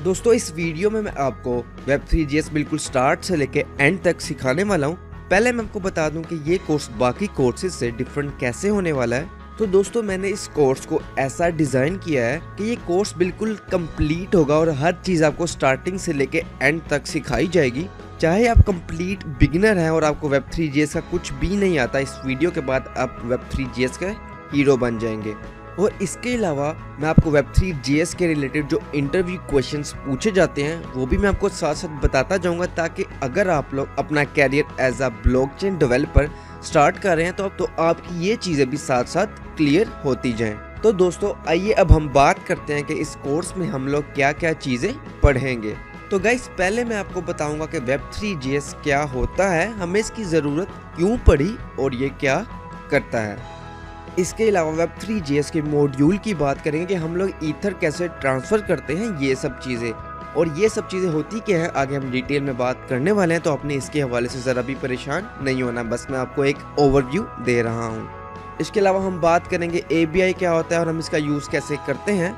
दोस्तों इस वीडियो में मैं आपको Web3 बिल्कुल स्टार्ट से लेके एंड तक सिखाने वाला हूँ। पहले मैं आपको बता दूं कि ये कोर्स बाकी कोर्सेज से डिफरेंट कैसे होने वाला है। तो दोस्तों मैंने इस कोर्स को ऐसा डिज़ाइन किया है कि ये कोर्स बिल्कुल कंप्लीट होगा और हर चीज़ आपको स्टार्टिंग से लेके एंड तक सिखाई जाएगी। चाहे आप कंप्लीट बिगिनर हैं और आपको Web3 का कुछ भी नहीं आता, इस वीडियो के बाद आप Web3 का हीरो बन जाएंगे। और इसके अलावा मैं आपको Web3 के रिलेटेड जो इंटरव्यू क्वेश्चंस पूछे जाते हैं वो भी मैं आपको साथ साथ बताता जाऊंगा, ताकि अगर आप लोग अपना career as a blockchain developer start कर रहे हैं तो आपकी ये चीज़ें भी साथ साथ क्लियर होती जाएं। तो दोस्तों आइए अब हम बात करते हैं कि इस कोर्स में हम लोग क्या क्या चीज़ें पढ़ेंगे। तो गाइस पहले मैं आपको बताऊंगा कि Web3 क्या होता है, हमें इसकी ज़रूरत क्यों पड़ी और ये क्या करता है। इसके अलावा Web3 के मॉड्यूल की बात करेंगे कि हम लोग ईथर कैसे ट्रांसफ़र करते हैं, ये सब चीज़ें, और ये सब चीज़ें होती क्या है आगे हम डिटेल में बात करने वाले हैं। तो आपने इसके हवाले से ज़रा भी परेशान नहीं होना, बस मैं आपको एक ओवरव्यू दे रहा हूँ। इसके अलावा हम बात करेंगे API क्या होता है और हम इसका यूज़ कैसे करते हैं,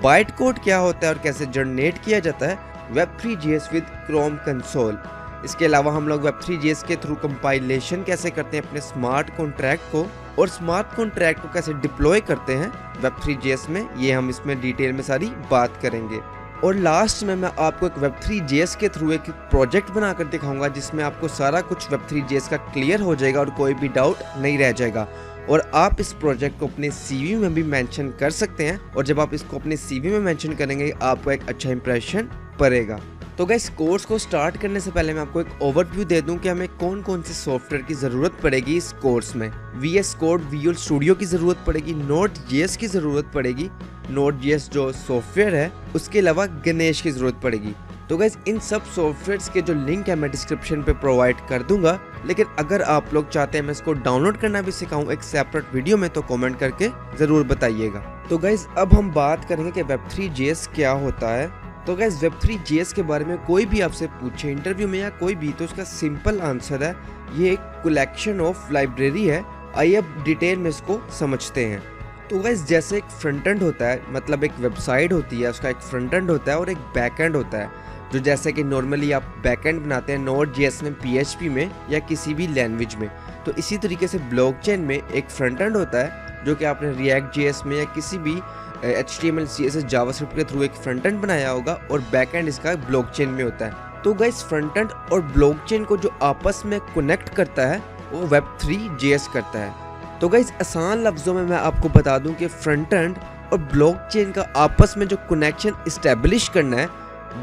बाइट कोड क्या होता है और कैसे जनरेट किया जाता है Web3 विद क्रोम कंसोल। इसके अलावा हम लोग Web3 के थ्रू कंपाइलेशन कैसे करते हैं अपने स्मार्ट कॉन्ट्रैक्ट को, और स्मार्ट कॉन्ट्रैक्ट को कैसे डिप्लॉय करते हैं Web3 में, ये हम इसमें डिटेल में सारी बात करेंगे। और लास्ट में मैं आपको एक Web3 के थ्रू एक प्रोजेक्ट बनाकर दिखाऊंगा जिसमें आपको सारा कुछ Web3 का क्लियर हो जाएगा और कोई भी डाउट नहीं रह जाएगा। और आप इस प्रोजेक्ट को अपने CV में भी मेंशन कर सकते हैं, और जब आप इसको अपने CV में मेंशन करेंगे आपको एक अच्छा इंप्रेशन पड़ेगा। तो गाइस कोर्स को स्टार्ट करने से पहले मैं आपको एक ओवरव्यू दे दूं कि हमें कौन कौन से सॉफ्टवेयर की ज़रूरत पड़ेगी इस कोर्स में। VS कोड Visual स्टूडियो की ज़रूरत पड़ेगी, Node.js की ज़रूरत पड़ेगी, Node.js जो सॉफ्टवेयर है, उसके अलावा गणेश की ज़रूरत पड़ेगी। तो गाइस इन सब सॉफ्टवेयर्स के जो लिंक है मैं डिस्क्रिप्शन पे प्रोवाइड कर दूंगा, लेकिन अगर आप लोग चाहते हैं मैं इसको डाउनलोड करना भी सिखाऊं एक सेपरेट वीडियो में तो कमेंट करके ज़रूर बताइएगा। तो गाइस अब हम बात करेंगे कि Web3 क्या होता है। तो गाइस Web3 के बारे में कोई भी आपसे पूछे इंटरव्यू में या कोई भी, तो उसका सिंपल आंसर है ये एक कलेक्शन ऑफ लाइब्रेरी है। आइए अब डिटेल में इसको समझते हैं। तो गाइस जैसे एक फ्रंट एंड होता है, मतलब एक वेबसाइट होती है, उसका एक फ्रंट एंड होता है और एक बैक एंड होता है। जो जैसे कि नॉर्मली आप बैक एंड बनाते हैं Node.js में, PHP में या किसी भी लैंग्वेज में, तो इसी तरीके से ब्लॉकचेन में एक फ्रंट एंड होता है जो कि आपने React.js में या किसी भी HTML CSS जावास्क्रिप्ट के थ्रू एक फ्रंट एंड बनाया होगा, और बैक एंड इसका ब्लॉकचेन में होता है। तो गाइस फ्रंट एंड और ब्लॉकचेन को जो आपस में कनेक्ट करता है वो Web3 करता है। तो गाइस आसान लफ्ज़ों में मैं आपको बता दूं कि फ्रंट एंड और ब्लॉकचेन का आपस में जो कनेक्शन इस्टेब्लिश करना है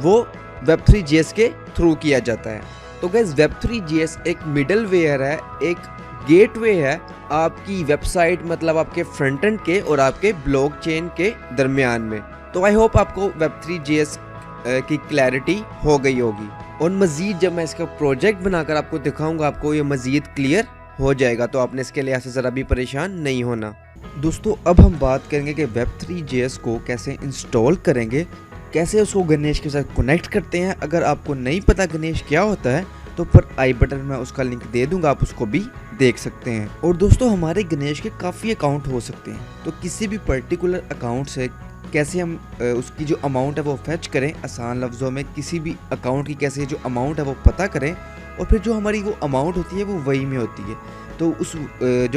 वो Web3 के थ्रू किया जाता है। तो गाइस Web3 एक मिडल वेयर है, एक गेटवे है आपकी वेबसाइट, मतलब आपके फ्रंट एंड के और आपके ब्लॉकचेन के दरमियान में। तो आई होप आपको Web3 की क्लैरिटी हो गई होगी, और मज़ीद जब मैं इसका प्रोजेक्ट बनाकर आपको दिखाऊंगा आपको ये मज़ीद क्लियर हो जाएगा। तो आपने इसके लिए ऐसे ज़रा भी परेशान नहीं होना। दोस्तों अब हम बात करेंगे कि Web3 को कैसे इंस्टॉल करेंगे, कैसे उसको गणेश के साथ कनेक्ट करते हैं। अगर आपको नहीं पता गणेश क्या होता है तो ऊपर आई बटन में उसका लिंक दे दूंगा, आप उसको भी देख सकते हैं। और दोस्तों हमारे गणेश के काफ़ी अकाउंट हो सकते हैं, तो किसी भी पर्टिकुलर अकाउंट से कैसे हम उसकी जो अमाउंट है वो फेच करें, आसान लफ्ज़ों में किसी भी अकाउंट की कैसे जो अमाउंट है वो पता करें, और फिर जो हमारी वो अमाउंट होती है वो वही में होती है, तो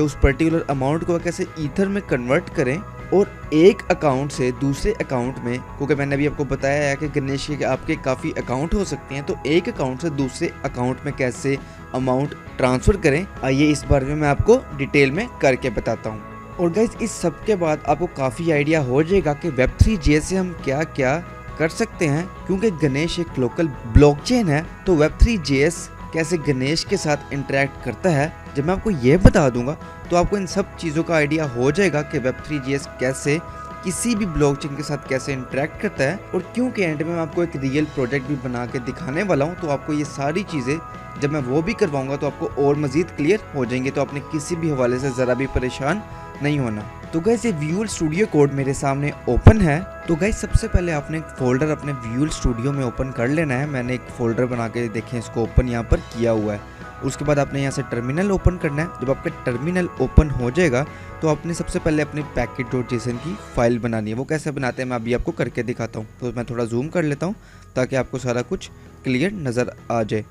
उस पर्टिकुलर अमाउंट को कैसे ईथर में कन्वर्ट करें और एक अकाउंट से दूसरे अकाउंट में, क्योंकि मैंने अभी आपको बताया है कि गणेश के आपके काफ़ी अकाउंट हो सकते हैं, तो एक अकाउंट से दूसरे अकाउंट में कैसे अमाउंट ट्रांसफ़र करें, आइए इस बारे में मैं आपको डिटेल में करके बताता हूँ। और गाइस इस सब के बाद आपको काफ़ी आइडिया हो जाएगा कि Web3 से हम क्या क्या कर सकते हैं, क्योंकि गणेश एक लोकल ब्लॉकचेन है। तो Web3 कैसे गणेश के साथ इंटरेक्ट करता है, जब मैं आपको ये बता दूंगा तो आपको इन सब चीज़ों का आइडिया हो जाएगा कि Web3 कैसे किसी भी ब्लॉकचेन के साथ कैसे इंटरेक्ट करता है। और क्योंकि एंड में मैं आपको एक रियल प्रोजेक्ट भी बना के दिखाने वाला हूँ, तो आपको ये सारी चीज़ें जब मैं वो भी करवाऊंगा तो आपको और मज़ीद क्लियर हो जाएंगे। तो आपने किसी भी हवाले से ज़रा भी परेशान नहीं होना। तो गाइस ये विजुअल स्टूडियो कोड मेरे सामने ओपन है। तो गाइस सबसे पहले आपने एक फोल्डर अपने विजुअल स्टूडियो में ओपन कर लेना है। मैंने एक फोल्डर बना के देखें इसको ओपन यहाँ पर किया हुआ है। उसके बाद आपने यहाँ से टर्मिनल ओपन करना है। जब आपका टर्मिनल ओपन हो जाएगा तो आपने सबसे पहले अपने package.json की फाइल बनानी है। वो कैसे बनाते हैं मैं अभी आपको करके दिखाता हूँ। तो मैं थोड़ा जूम कर लेता हूँ ताकि आपको सारा कुछ क्लियर नज़र आ जाए।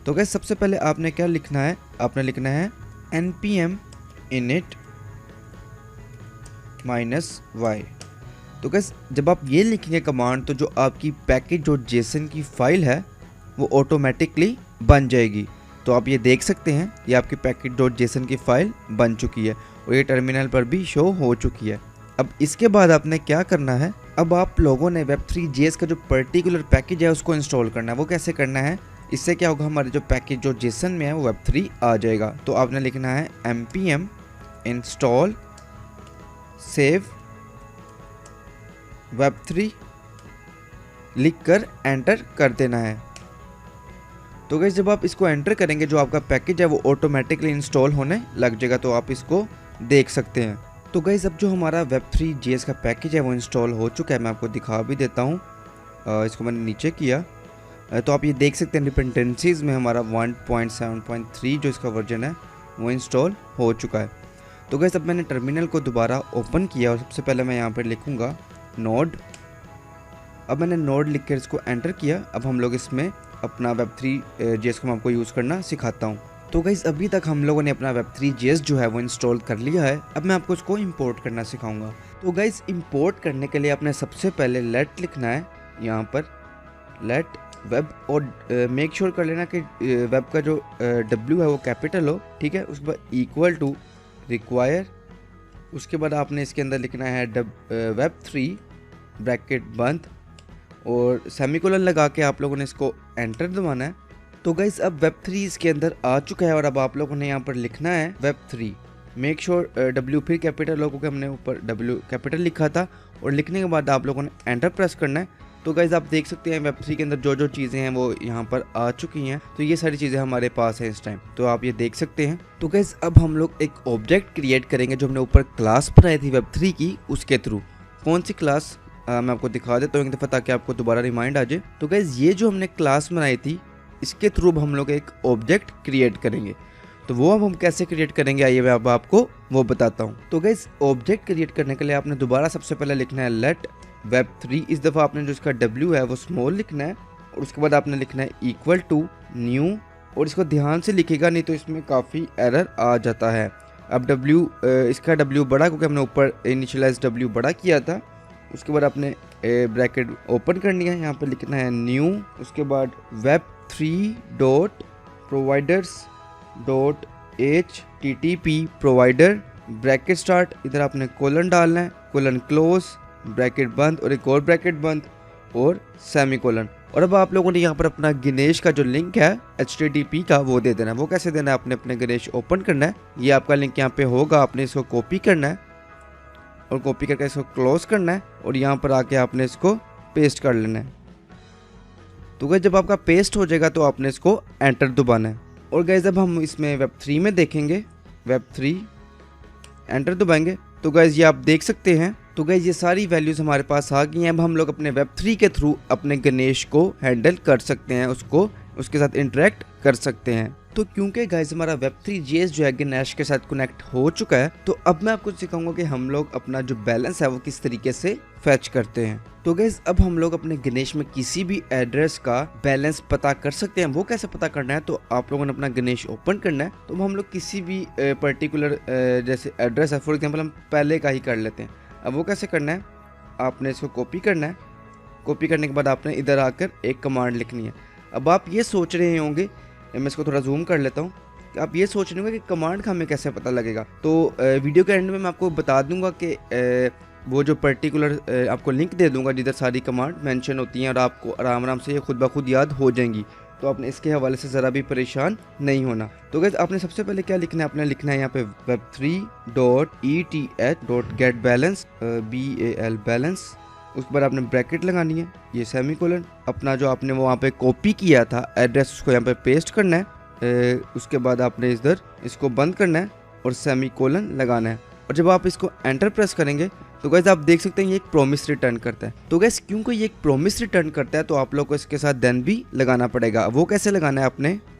तो गाइस सबसे पहले आपने क्या लिखना है, आपने लिखना है npm init -y। तो गाइस जब आप ये लिखेंगे कमांड तो जो आपकी package.json की फाइल है वो ऑटोमेटिकली बन जाएगी। तो आप ये देख सकते हैं ये आपकी package.json की फाइल बन चुकी है और ये टर्मिनल पर भी शो हो चुकी है। अब इसके बाद आपने क्या करना है, अब आप लोगों ने web3.js का जो पर्टिकुलर पैकेज है उसको इंस्टॉल करना है। वो कैसे करना है, इससे क्या होगा, हमारे जो package.json में है वो web3 आ जाएगा। तो आपने लिखना है npm install save web3 लिखकर एंटर कर देना है। तो गाइस जब आप इसको एंटर करेंगे जो आपका पैकेज है वो ऑटोमेटिकली इंस्टॉल होने लग जाएगा। तो आप इसको देख सकते हैं। तो गाइस अब जो हमारा web3.js का पैकेज है वो इंस्टॉल हो चुका है। मैं आपको दिखा भी देता हूँ। इसको मैंने नीचे किया तो आप ये देख सकते हैं डिपेंडेंसीज में हमारा 1.7.3 जो इसका वर्जन है वो इंस्टॉल हो चुका है। तो गाइस अब मैंने टर्मिनल को दोबारा ओपन किया और सबसे पहले मैं यहाँ पर लिखूँगा नोड। अब मैंने नोड लिख कर इसको एंटर किया। अब हम लोग इसमें अपना web3.js को मैं आपको यूज़ करना सिखाता हूँ। तो गाइस अभी तक हम लोगों ने अपना web3.js जो है वो इंस्टॉल कर लिया है। अब मैं आपको इसको इंपोर्ट करना सिखाऊंगा। तो गाइस इंपोर्ट करने के लिए आपने सबसे पहले लेट लिखना है यहाँ पर, लेट वेब, और मेक श्योर कर लेना कि वेब का जो W है वो कैपिटल हो, ठीक है। उसके बाद इक्वल टू रिक्वायर, उसके बाद आपने इसके अंदर लिखना है web3 ब्रैकेट बंद और सेमीकोलन लगा के आप लोगों ने इसको एंटर दबाना है। तो गाइस अब web3 इसके अंदर आ चुका है और अब आप लोगों ने यहाँ पर लिखना है web3 मेक श्योर W फिर कैपिटल हो, क्योंकि हमने ऊपर W कैपिटल लिखा था। और लिखने के बाद आप लोगों ने एंटर प्रेस करना है। तो गाइस आप देख सकते हैं web3 के अंदर जो जो चीज़ें हैं वो यहाँ पर आ चुकी हैं। तो ये सारी चीज़ें हमारे पास हैं इस टाइम, तो आप ये देख सकते हैं। तो गाइस अब हम लोग एक ऑब्जेक्ट क्रिएट करेंगे जो हमने ऊपर क्लास बनाई थी web3 की, उसके थ्रू। कौन सी क्लास मैं आपको दिखा देता हूँ एक दफ़ा ताकि आपको दोबारा रिमाइंड आ जाए। तो गाइस ये जो हमने क्लास बनाई थी इसके थ्रू अब हम लोग एक ऑब्जेक्ट क्रिएट करेंगे। तो वो अब हम कैसे क्रिएट करेंगे आइए मैं अब आपको वो बताता हूँ। तो गाइस ऑब्जेक्ट क्रिएट करने के लिए आपने दोबारा सबसे पहले लिखना है लेट web3। इस दफ़ा आपने जो इसका W है वो स्मॉल लिखना है और उसके बाद आपने लिखना है इक्वल टू न्यू, और इसको ध्यान से लिखेगा नहीं तो इसमें काफ़ी एरर आ जाता है। अब W इसका W बड़ा, क्योंकि हमने ऊपर इनिशियलाइज W बड़ा किया था। उसके बाद आपने ब्रैकेट ओपन करनी है, यहाँ पे लिखना है न्यू, उसके बाद web3.providers.http प्रोवाइडर ब्रैकेट स्टार्ट, इधर आपने कोलन डालना है, कोलन क्लोज ब्रैकेट बंद और एक और ब्रैकेट बंद और सेमी कोलन। और अब आप लोगों ने यहाँ पर अपना गणेश का जो लिंक है http का वो दे देना है। वो कैसे देना है, आपने अपने गणेश ओपन करना है, ये आपका लिंक यहाँ पे होगा, आपने इसको कॉपी करना है और कॉपी करके इसको क्लोज करना है और यहाँ पर आके आपने इसको पेस्ट कर लेना है। तो गाइस जब आपका पेस्ट हो जाएगा तो आपने इसको एंटर दबाना है। और गाइस जब हम इसमें web3 में देखेंगे, web3 एंटर दबाएंगे तो गाइस ये आप देख सकते हैं। तो गाइस ये सारी वैल्यूज़ हमारे पास आ गई हैं। अब हम लोग अपने web3 के थ्रू अपने गणेश को हैंडल कर सकते हैं, उसको उसके साथ इंटरेक्ट कर सकते हैं। तो क्योंकि गाइस हमारा web3.js जो है गणेश के साथ कनेक्ट हो चुका है, तो अब मैं आपको सिखाऊंगा कि हम लोग अपना जो बैलेंस है वो किस तरीके से फैच करते हैं। तो गाइस अब हम लोग अपने गणेश में किसी भी एड्रेस का बैलेंस पता कर सकते हैं। वो कैसे पता करना है, तो आप लोगों ने अपना गणेश ओपन करना है। तो हम लोग किसी भी पर्टिकुलर जैसे एड्रेस है, फॉर एग्जाम्पल हम पहले का ही कर लेते हैं। अब वो कैसे करना है, आपने इसको कॉपी करना है, कॉपी करने के बाद आपने इधर आकर एक कमांड लिखनी है। अब आप ये सोच रहे होंगे, मैं इसको थोड़ा जूम कर लेता हूँ, कि आप ये सोच रहे होंगे कि कमांड का हमें कैसे पता लगेगा। तो वीडियो के एंड में मैं आपको बता दूंगा कि वो जो पर्टिकुलर आपको लिंक दे दूंगा जिधर सारी कमांड मेंशन होती हैं और आपको आराम आराम से ये खुद ब खुद याद हो जाएंगी। तो आपने इसके हवाले से ज़रा भी परेशान नहीं होना। तो गाइस आपने सबसे पहले क्या लिखना है, आपने लिखना है यहाँ पे web3.eth.getBalance BAL बैलेंस, उसके बाद आपने ब्रैकेट लगानी है, ये सेमीकोलन, अपना जो आपने वहाँ पे कॉपी किया था एड्रेस उसको यहाँ पे पेस्ट करना है। उसके बाद आपने इधर इसको बंद करना है और सेमीकोलन लगाना है। और जब आप इसको एंटर प्रेस करेंगे तो गाइस आप देख सकते हैं ये एक प्रॉमिस रिटर्न करता है। तो गाइस क्योंकि ये एक प्रॉमिस रिटर्न करता है तो आप लोग को इसके साथ देन भी लगाना पड़ेगा। वो कैसे लगाना है,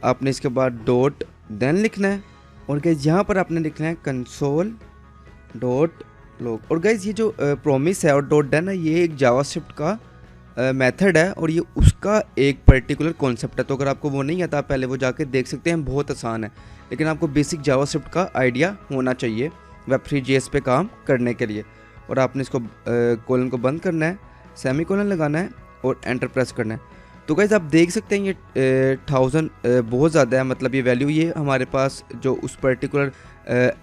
आपने इसके बाद डॉट देन लिखना है और गाइस यहाँ पर आपने लिखना है कंसोल डॉट लॉग। और गाइस ये जो प्रॉमिस है और डॉट देन है ये एक जावास्क्रिप्ट का मेथड है और ये उसका एक पर्टिकुलर कॉन्सेप्ट है। तो अगर आपको वो नहीं आता आप पहले वो जाके देख सकते हैं, बहुत आसान है, लेकिन आपको बेसिक जावास्क्रिप्ट का आइडिया होना चाहिए Web3.js पे काम करने के लिए। और आपने इसको कोलन को बंद करना है, सेमी कोलन लगाना है और एंटर प्रेस करना है। तो गाइस आप देख सकते हैं ये 1000 बहुत ज़्यादा है, मतलब ये वैल्यू ये हमारे पास जो उस पर्टिकुलर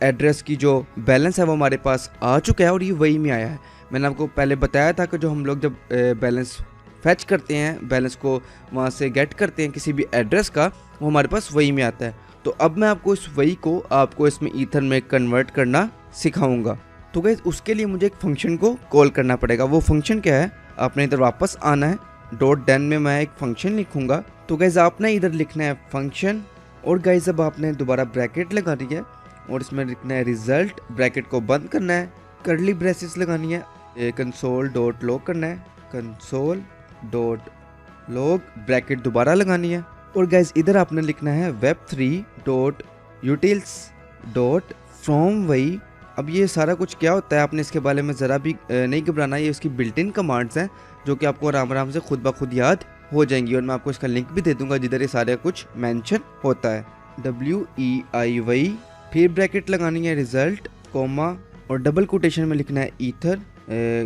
एड्रेस की जो बैलेंस है वो हमारे पास आ चुका है और ये वही में आया है। मैंने आपको पहले बताया था कि जो हम लोग जब बैलेंस फैच करते हैं, बैलेंस को वहाँ से गेट करते हैं किसी भी एड्रेस का, वो हमारे पास वही में आता है। तो अब मैं आपको इस वही को आपको इसमें ईथर में कन्वर्ट करना सिखाऊंगा। तो गाइस उसके लिए मुझे एक फंक्शन को कॉल करना पड़ेगा। वो फंक्शन क्या है, आपने इधर वापस आना है, डॉट देन में मैं एक फंक्शन लिखूंगा। तो गाइस आपने इधर लिखना है फंक्शन और गाइस अब आपने दोबारा ब्रैकेट लगानी है और इसमें लिखना है रिजल्ट, ब्रैकेट को बंद करना है, कर्ली ब्रेसेस लगानी है, कंसोल डॉट लॉग करना है, कंसोल डॉट लॉग, ब्रैकेट दोबारा लगानी है और गाइस इधर आपने लिखना है web3 dot utils dot from वही। अब ये सारा कुछ क्या होता है आपने इसके बारे में ज़रा भी नहीं घबराना, ये उसकी बिल्ट इन कमांड्स हैं जो कि आपको आराम आराम से खुद ब खुद याद हो जाएंगी और मैं आपको इसका लिंक भी दे दूंगा जिधर ये सारे कुछ मेंशन होता है। WEIY, फिर ब्रैकेट लगानी है रिजल्ट, कोमा और डबल कोटेशन में लिखना है ईथर,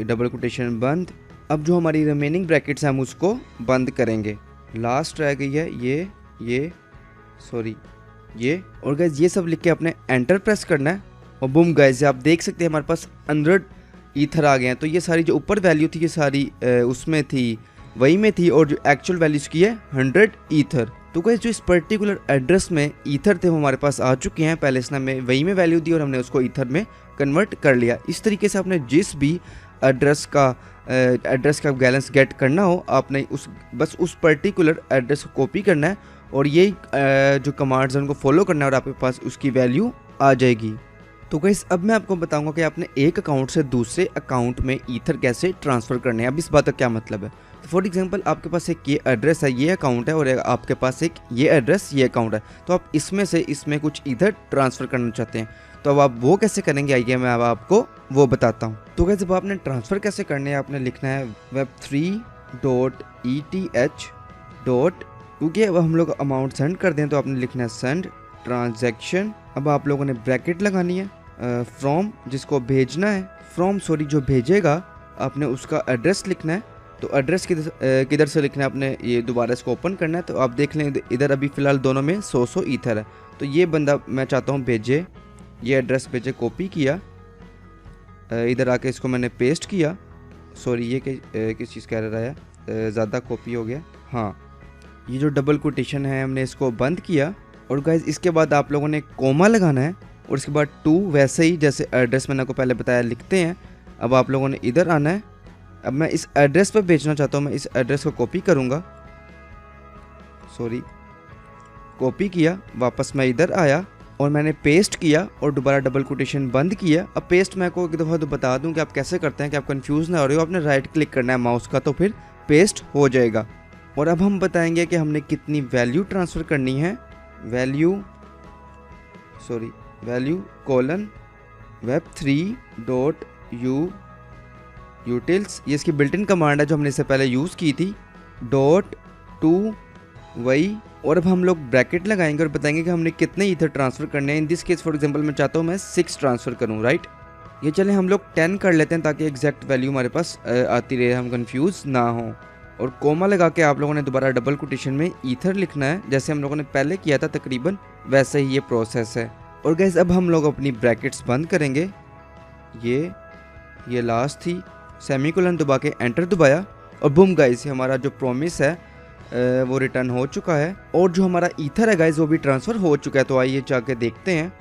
डबल कोटेशन बंद। अब जो हमारी रिमेनिंग ब्रैकेट्स हैं हम उसको बंद करेंगे, लास्ट रह गई है ये और गाइस ये सब लिख के अपने एंटर प्रेस करना है और बूम गाइस आप देख सकते हैं हमारे पास 100 ईथर आ गए हैं। तो ये सारी जो ऊपर वैल्यू थी ये सारी उसमें थी, वही में थी, और जो एक्चुअल वैल्यूज की है 100 ईथर। तो गाइस जो इस पर्टिकुलर एड्रेस में ईथर थे वो हमारे पास आ चुके हैं, पहले इसने हमें वही में वैल्यू दी और हमने उसको ईथर में कन्वर्ट कर लिया। इस तरीके से आपने जिस भी एड्रेस का बैलेंस गेट करना हो आपने बस उस पर्टिकुलर एड्रेस को कॉपी करना है और ये जो कमांड्स हैं उनको फॉलो करना है और आपके पास उसकी वैल्यू आ जाएगी। तो गाइस अब मैं आपको बताऊंगा कि आपने एक अकाउंट से दूसरे अकाउंट में ईथर कैसे ट्रांसफ़र करने हैं। अब इस बात का क्या मतलब है, तो फॉर एग्जांपल आपके पास एक ये एड्रेस है, ये अकाउंट है, और आपके पास एक ये एड्रेस ये अकाउंट है, तो आप इसमें से इसमें कुछ ईथर ट्रांसफ़र करना चाहते हैं। तो अब आप वो कैसे करेंगे, आइए मैं अब आपको वो बताता हूँ। तो गाइस जब आपने ट्रांसफ़र कैसे करने हैं, आपने लिखना है web3.eth. क्योंकि अब हम लोग अमाउंट सेंड कर दें तो आपने लिखना है सेंड ट्रांजैक्शन। अब आप लोगों ने ब्रैकेट लगानी है, फ्रॉम जिसको भेजना है, जो भेजेगा आपने उसका एड्रेस लिखना है। तो एड्रेस किधर से लिखना है, आपने ये दोबारा इसको ओपन करना है। तो आप देख लें इधर अभी फ़िलहाल दोनों में 100 ईथर है। तो ये बंदा मैं चाहता हूँ भेजे, ये एड्रेस भेजे, कॉपी किया, इधर आके इसको मैंने पेस्ट किया। सॉरी ये किस चीज़ कह रहा है, ज़्यादा कॉपी हो गया। हाँ, ये जो डबल कोटेशन है हमने इसको बंद किया और गाइस इसके बाद आप लोगों ने कोमा लगाना है और इसके बाद 2 वैसे ही जैसे एड्रेस मैंने आपको पहले बताया लिखते हैं। अब आप लोगों ने इधर आना है। अब मैं इस एड्रेस पर भेजना चाहता हूँ, मैं इस एड्रेस को कॉपी करूँगा, कॉपी किया, वापस मैं इधर आया और मैंने पेस्ट किया और दोबारा डबल कोटेशन बंद किया। अब पेस्ट मैं को एक दफ़ा तो बता दूं कि आप कैसे करते हैं कि आप कंफ्यूज ना हो रहे हो। आपने राइट क्लिक करना है माउस का तो फिर पेस्ट हो जाएगा। और अब हम बताएंगे कि हमने कितनी वैल्यू ट्रांसफ़र करनी है। वैल्यू कोलन web3.utils, ये इसकी बिल्ट इन कमांड है जो हमने इससे पहले यूज़ की थी, .to वही। और अब हम लोग ब्रैकेट लगाएंगे और बताएंगे कि हमने कितने ईथर ट्रांसफ़र करने हैं। In this case for example मैं चाहता हूँ मैं 6 ट्रांसफ़र करूँ, राइट। ये चले हम लोग 10 कर लेते हैं ताकि एग्जैक्ट वैल्यू हमारे पास आती रहे, हम कंफ्यूज ना हो। और कोमा लगा के आप लोगों ने दोबारा डबल कोटेशन में ईथर लिखना है, जैसे हम लोगों ने पहले किया था तकरीबन वैसे ही ये प्रोसेस है। और गाइस अब हम लोग अपनी ब्रैकेट्स बंद करेंगे, ये लास्ट थी, सेमीकोलन दबा के एंटर दबाया और बूम गाइस हमारा जो प्रॉमिस है वो रिटर्न हो चुका है और जो हमारा ईथर है गाइस वो भी ट्रांसफ़र हो चुका है। तो आइए जाके देखते हैं।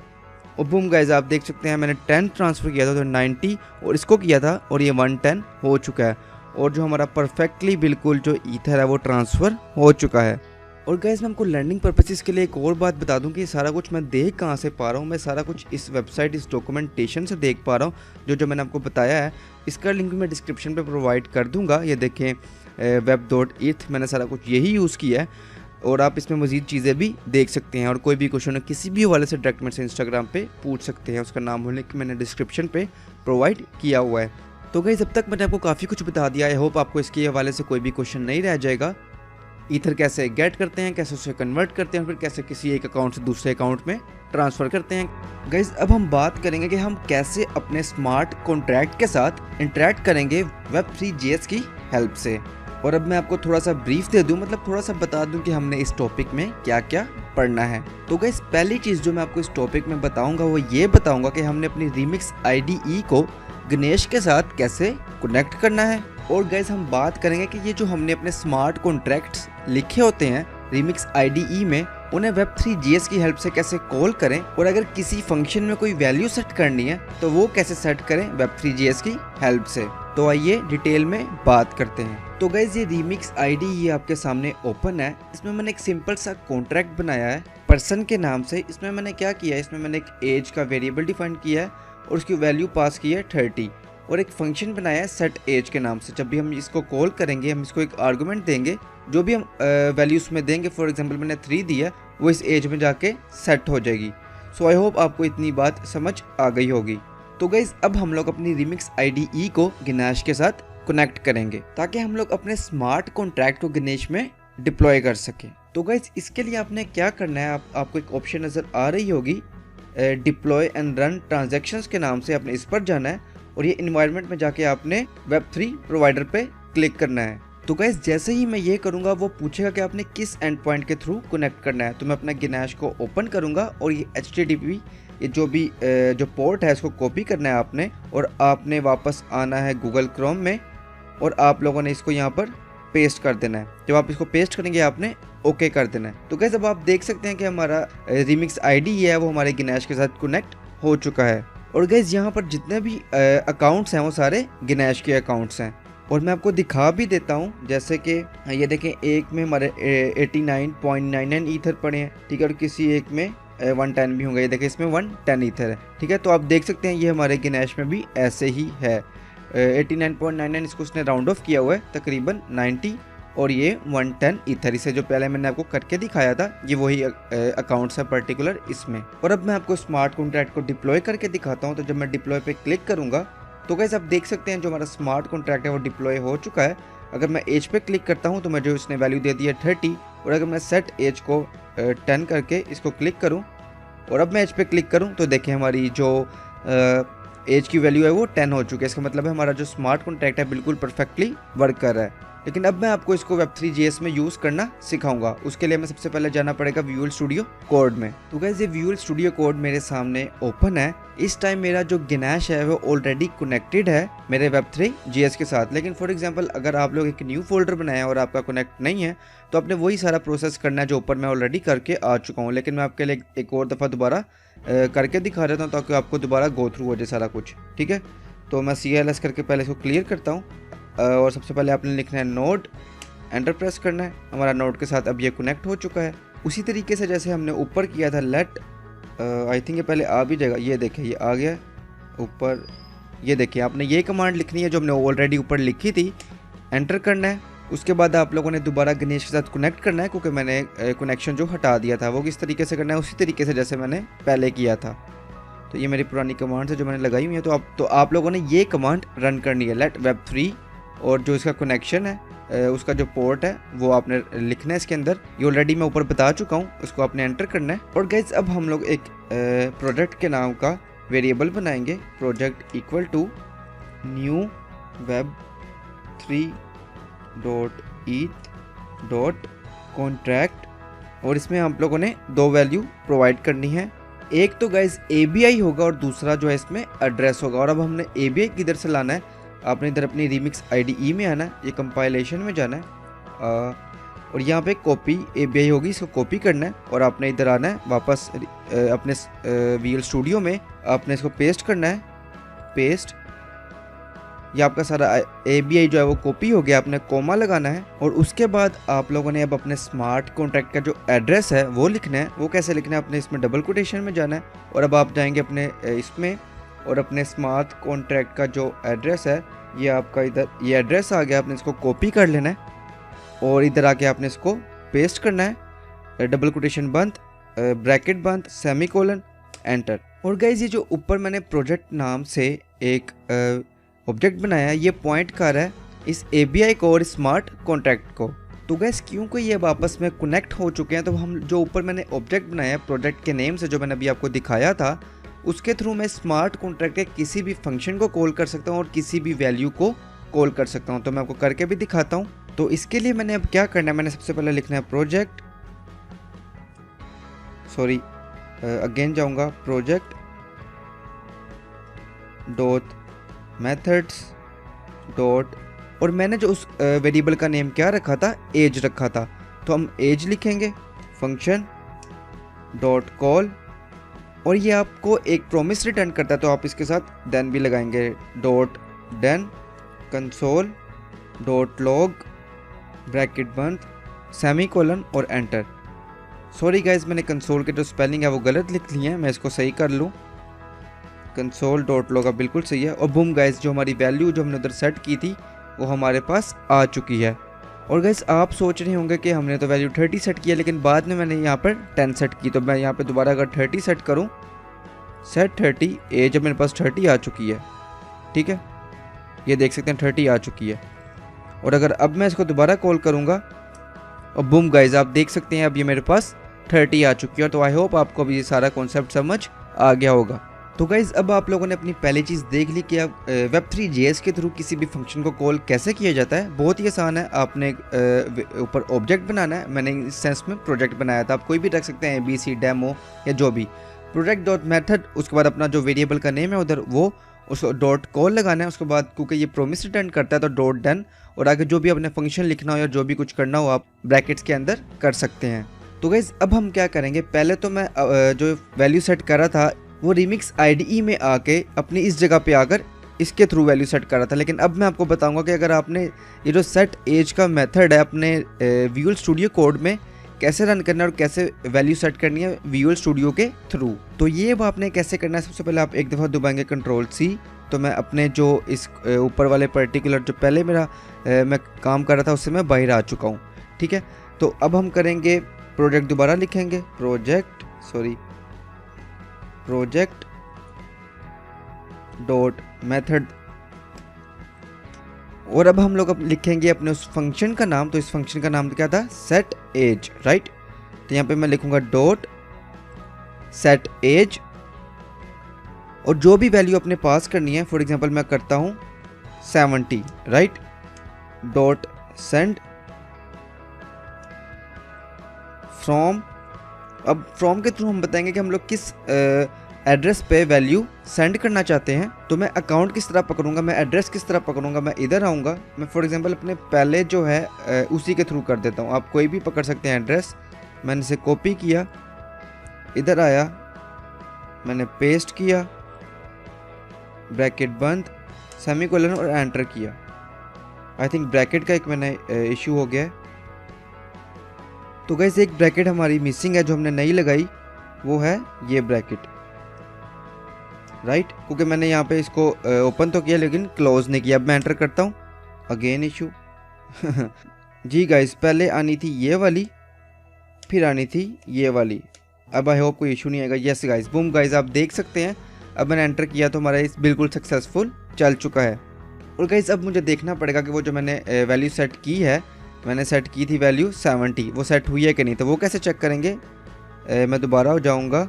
और बूम गाइस आप देख सकते हैं मैंने 10 ट्रांसफ़र किया था तो 90 और इसको किया था और ये 110 हो चुका है। और जो हमारा परफेक्टली बिल्कुल जो ईथर है वो ट्रांसफ़र हो चुका है। और गाइस मैं आपको लर्निंग पर्पसेस के लिए एक और बात बता दूं कि ये सारा कुछ मैं देख कहाँ से पा रहा हूँ, मैं सारा कुछ इस वेबसाइट, इस डॉक्यूमेंटेशन से देख पा रहा हूँ। जो मैंने आपको बताया है इसका लिंक मैं डिस्क्रिप्शन पे प्रोवाइड कर दूंगा। ये देखें web.eth, मैंने सारा कुछ यही यूज़ किया है और आप इसमें मज़ीद चीज़ें भी देख सकते हैं। और कोई भी क्वेश्चन किसी भी हवाले से डायरेक्ट मेरे से इंस्टाग्राम पे पूछ सकते हैं, उसका नाम और लिंक मैंने डिस्क्रिप्शन पे प्रोवाइड किया हुआ है। तो गाइस अब तक मैंने आपको काफ़ी कुछ बता दिया। आई होप आपको इसके हवाले से कोई भी क्वेश्चन नहीं रह जाएगा। ईथर कैसे गेट करते हैं, कैसे उसे कन्वर्ट करते हैं, फिर कैसे किसी एक अकाउंट से दूसरे अकाउंट में ट्रांसफ़र करते हैं। गाइस अब हम बात करेंगे कि हम कैसे अपने स्मार्ट कॉन्ट्रैक्ट के साथ इंटरेक्ट करेंगे Web3.js की हेल्प से। और अब मैं आपको थोड़ा सा ब्रीफ दे दूं, मतलब थोड़ा सा बता दूं कि हमने इस टॉपिक में क्या क्या पढ़ना है। तो गाइस पहली चीज़ जो मैं आपको इस टॉपिक में बताऊंगा वो ये बताऊंगा कि हमने अपनी रीमिक्स IDE को गणेश के साथ कैसे कनेक्ट करना है। और गाइस हम बात करेंगे कि ये जो हमने अपने स्मार्ट कॉन्ट्रैक्ट्स लिखे होते हैं रीमिक्स IDE में, उन्हें Web3.js की हेल्प से कैसे कॉल करें, और अगर किसी फंक्शन में कोई वैल्यू सेट करनी है तो वो कैसे सेट करें Web3.js की हेल्प से। तो आइए डिटेल में बात करते हैं। तो गाइस ये रीमिक्स IDE ये आपके सामने ओपन है। इसमें मैंने एक सिंपल सा कॉन्ट्रैक्ट बनाया है पर्सन के नाम से। इसमें मैंने क्या किया है, इसमें मैंने एक एज का वेरिएबल डिफाइन किया है और उसकी वैल्यू पास की है 30, और एक फंक्शन बनाया है सेट एज के नाम से। जब भी हम इसको कॉल करेंगे हम इसको एक आर्गुमेंट देंगे, जो भी हम वैल्यू उसमें देंगे, फॉर एग्जांपल मैंने 3 दिया, वो इस एज में जाके सेट हो जाएगी। सो आई होप आपको इतनी बात समझ आ गई होगी। तो गाइस अब हम लोग अपनी रीमिक्स IDE को गणेश के साथ कनेक्ट करेंगे ताकि हम लोग अपने स्मार्ट कॉन्ट्रैक्ट को गणेश में डिप्लॉय कर सकें। तो गाइस इसके लिए आपने क्या करना है, आपको एक ऑप्शन नज़र आ रही होगी डिप्लॉय एंड रन ट्रांजैक्शंस के नाम से। आपने इस पर जाना है और ये इन्वायरमेंट में जाके आपने Web3 प्रोवाइडर पे क्लिक करना है। तो गाइस जैसे ही मैं ये करूँगा वो पूछेगा कि आपने किस एंड पॉइंट के थ्रू कनेक्ट करना है। तो मैं अपना गणेश को ओपन करूँगा और ये HTTP ये जो भी जो पोर्ट है इसको कॉपी करना है आपने, और आपने वापस आना है गूगल क्रोम में और आप लोगों ने इसको यहाँ पर पेस्ट कर देना है। जब आप इसको पेस्ट करेंगे आपने ओके कर देना है। तो गाइस अब आप देख सकते हैं कि हमारा रीमिक्स IDE है वो हमारे गणेश के साथ कनेक्ट हो चुका है। और गाइस यहाँ पर जितने भी अकाउंट्स हैं वो सारे गणेश के अकाउंट्स हैं, और मैं आपको दिखा भी देता हूँ। जैसे कि ये देखें, एक में हमारे 89.99 ईथर पड़े हैं, ठीक है, और किसी एक में 110 भी होंगे। ये देखें इसमें 110 ईथर है, ठीक है। तो आप देख सकते हैं ये हमारे गणेश में भी ऐसे ही है। 89.99 इसको उसने राउंड ऑफ किया हुआ है तकरीबन 90, और ये 110 ईथर। इसे जो पहले मैंने आपको करके दिखाया था ये वही अकाउंट्स है पर्टिकुलर इसमें। और अब मैं आपको स्मार्ट कॉन्ट्रैक्ट को डिप्लॉय करके दिखाता हूँ। तो जब मैं डिप्लॉय पे क्लिक करूँगा तो गाइस आप देख सकते हैं जो हमारा स्मार्ट कॉन्ट्रैक्ट है वो डिप्लॉय हो चुका है। अगर मैं एज पे क्लिक करता हूँ तो मैं जो इसने वैल्यू दे दी है 30, और अगर मैं सेट एज को 10 करके इसको क्लिक करूँ और अब मैं एज पे क्लिक करूँ तो देखें हमारी जो एज की वैल्यू है वो 10 हो चुकी है। इसका मतलब है हमारा जो स्मार्ट कॉन्ट्रैक्ट है बिल्कुल परफेक्टली वर्क कर रहा है। लेकिन अब मैं आपको इसको Web3.js में यूज़ करना सिखाऊंगा। उसके लिए हमें सबसे पहले जाना पड़ेगा Visual Studio Code में। तो गाइस ये Visual Studio Code मेरे सामने ओपन है। इस टाइम मेरा जो गणेश है वो ऑलरेडी कनेक्टेड है मेरे Web3.js के साथ। लेकिन फॉर एग्जांपल अगर आप लोग एक न्यू फोल्डर बनाए और आपका कनेक्ट नहीं है तो आपने वही सारा प्रोसेस करना है जो ऊपर मैं ऑलरेडी करके आ चुका हूँ। लेकिन मैं आपके लिए एक और दफ़ा दोबारा करके दिखा देता हूँ ताकि आपको दोबारा गो थ्रू हो जाए सारा कुछ, ठीक है। तो मैं CLS करके पहले इसको क्लियर करता हूँ, और सबसे पहले आपने लिखना है नोड, एंटर प्रेस करना है। हमारा नोड के साथ अब ये कनेक्ट हो चुका है। उसी तरीके से जैसे हमने ऊपर किया था लेट, आई थिंक ये पहले आ भी जाएगा। ये देखिए ये आ गया ऊपर। ये देखिए आपने ये कमांड लिखनी है जो हमने ऑलरेडी ऊपर लिखी थी, एंटर करना है। उसके बाद आप लोगों ने दोबारा गणेश के साथ कनेक्ट करना है, क्योंकि मैंने कनेक्शन जो हटा दिया था वो किस तरीके से करना है, उसी तरीके से जैसे मैंने पहले किया था। तो ये मेरी पुरानी कमांड है जो मैंने लगाई हुई है। तो आप लोगों ने ये कमांड रन करनी है, लेट Web3, और जो इसका कनेक्शन है उसका जो पोर्ट है वो आपने लिखना है इसके अंदर। ये ऑलरेडी मैं ऊपर बता चुका हूँ, उसको आपने एंटर करना है। और गाइस अब हम लोग एक प्रोजेक्ट के नाम का वेरिएबल बनाएंगे, project equal to new web3.eth.contract, और इसमें हम लोगों ने 2 वैल्यू प्रोवाइड करनी है। एक तो गाइस ABI होगा और दूसरा जो है इसमें एड्रेस होगा। और अब हमने ABI किधर से लाना है, आपने इधर अपनी रीमिक्स IDE में आना है, ये कंपाइलेशन में जाना है, और यहाँ पे कॉपी ABI होगी, इसको कॉपी करना है। और आपने इधर आना है वापस अपने Visual Studio में, आपने इसको पेस्ट करना है, पेस्ट। ये आपका सारा ABI जो है वो कॉपी हो गया, आपने कोमा लगाना है और उसके बाद आप लोगों ने अब अपने स्मार्ट कॉन्ट्रैक्ट का जो एड्रेस है वो लिखना है। वो कैसे लिखना है, अपने इसमें डबल कोटेशन में जाना है और अब आप जाएंगे अपने इसमें और अपने स्मार्ट कॉन्ट्रैक्ट का जो एड्रेस है ये आपका इधर ये एड्रेस आ गया, आपने इसको कॉपी कर लेना है और इधर आके आपने इसको पेस्ट करना है, डबल कोटेशन बंद, ब्रैकेट बंद, सेमीकोलन, एंटर। और गाइज ये जो ऊपर मैंने प्रोजेक्ट नाम से एक ऑब्जेक्ट बनाया है ये पॉइंट कर रहा है इस ABI को और स्मार्ट कॉन्ट्रैक्ट को। तो गाइज क्योंकि ये अब आपस में कनेक्ट हो चुके हैं तो हम जो ऊपर मैंने ऑब्जेक्ट बनाया है प्रोजेक्ट के नेम से जो मैंने अभी आपको दिखाया था उसके थ्रू मैं स्मार्ट कॉन्ट्रैक्ट के किसी भी फंक्शन को कॉल कर सकता हूँ और किसी भी वैल्यू को कॉल कर सकता हूँ। तो मैं आपको करके भी दिखाता हूँ। तो इसके लिए मैंने अब क्या करना है, मैंने सबसे पहले लिखना है प्रोजेक्ट, सॉरी अगेन जाऊँगा, प्रोजेक्ट डॉट मेथड्स डॉट, और मैंने जो उस वेरिएबल का नेम क्या रखा था, एज रखा था, तो हम एज लिखेंगे, फंक्शन डॉट कॉल, और ये आपको एक प्रॉमिस रिटर्न करता है तो आप इसके साथ देन भी लगाएंगे, dot then console dot log bracket बंद, सेमीकोलन और एंटर। सॉरी गाइज मैंने कंसोल के जो स्पेलिंग है वो गलत लिख ली है, मैं इसको सही कर लूँ। कंसोल डॉट लॉग अब बिल्कुल सही है और बूम गाइज जो हमारी वैल्यू जो हमने उधर सेट की थी वो हमारे पास आ चुकी है। और गाइज आप सोच रहे होंगे कि हमने तो वैल्यू 30 सेट किया लेकिन बाद में मैंने यहाँ पर 10 सेट की, तो मैं यहाँ पे दोबारा अगर 30 सेट करूँ, सेट 30, एज अब मेरे पास 30 आ चुकी है, ठीक है, ये देख सकते हैं 30 आ चुकी है। और अगर अब मैं इसको दोबारा कॉल करूँगा और बूम गाइज आप देख सकते हैं अब ये मेरे पास 30 आ चुकी है। तो आई होप आपको अभी ये सारा कॉन्सेप्ट समझ आ गया होगा। तो गाइज अब आप लोगों ने अपनी पहली चीज़ देख ली कि अब Web3.js के थ्रू किसी भी फंक्शन को कॉल कैसे किया जाता है। बहुत ही आसान है, आपने ऊपर ऑब्जेक्ट बनाना है, मैंने इस सेंस में प्रोजेक्ट बनाया था, आप कोई भी रख सकते हैं, ABC डेमो या जो भी, प्रोजेक्ट डॉट मेथड, उसके बाद अपना जो वेरिएबल का नेम है उधर वो उसको डॉट कॉल लगाना है, उसके बाद क्योंकि ये प्रोमिस रिटर्न करता है तो डॉट डन, और आगे जो भी अपने फंक्शन लिखना हो या जो भी कुछ करना हो आप ब्रैकेट्स के अंदर कर सकते हैं। तो गाइज अब हम क्या करेंगे, पहले तो मैं जो वैल्यू सेट कर रहा था वो रिमिक्स IDE में आके अपनी इस जगह पे आकर इसके थ्रू वैल्यू सेट कर रहा था। लेकिन अब मैं आपको बताऊंगा कि अगर आपने ये जो सेट एज का मेथड है अपने विजुअल स्टूडियो कोड में कैसे रन करना है और कैसे वैल्यू सेट करनी है विजुअल स्टूडियो के थ्रू। तो ये अब आपने कैसे करना है, सबसे पहले आप एक दफ़ा दबाएंगे Ctrl+C, तो मैं अपने जो इस ऊपर वाले पर्टिकुलर जो पहले मेरा मैं काम कर रहा था उससे मैं बाहर आ चुका हूँ, ठीक है। तो अब हम करेंगे प्रोजेक्ट, दोबारा लिखेंगे प्रोजेक्ट डॉट मेथड, और अब हम लोग अब लिखेंगे अपने उस फंक्शन का नाम। तो इस फंक्शन का नाम क्या था, सेट एज, राइट। तो यहाँ पे मैं लिखूंगा डॉट सेट एज, और जो भी वैल्यू अपने पास करनी है, फॉर एग्जांपल मैं करता हूँ 70, राइट, डॉट सेंड फ्रॉम। अब फ्रॉम के थ्रू हम बताएंगे कि हम लोग किस एड्रेस पे वैल्यू सेंड करना चाहते हैं। तो मैं अकाउंट किस तरह पकड़ूंगा, मैं एड्रेस किस तरह पकड़ूंगा, मैं इधर आऊँगा, मैं फॉर एग्जांपल अपने पहले जो है उसी के थ्रू कर देता हूँ। आप कोई भी पकड़ सकते हैं एड्रेस, मैंने इसे कॉपी किया, इधर आया, मैंने पेस्ट किया, ब्रैकेट बंद, सेमीकोलन और एंटर किया। आई थिंक ब्रैकेट का एक मैंने इशू हो गया है, तो गाइस एक ब्रैकेट हमारी मिसिंग है जो हमने नहीं लगाई, वो है ये ब्रैकेट, राइट, क्योंकि मैंने यहाँ पे इसको ओपन तो किया लेकिन क्लोज नहीं किया। अब मैं एंटर करता हूँ, अगेन इशू जी गाइस पहले आनी थी ये वाली, फिर आनी थी ये वाली। अब आई होप कोई इशू नहीं आएगा। यस गाइस, बूम गाइस आप देख सकते हैं अब मैंने एंटर किया तो हमारा इस बिल्कुल सक्सेसफुल चल चुका है। और गाइस अब मुझे देखना पड़ेगा कि वो जो मैंने वैल्यू सेट की है, मैंने सेट की थी वैल्यू 70, वो सेट हुई है कि नहीं। तो वो कैसे चेक करेंगे, मैं दोबारा हो जाऊँगा,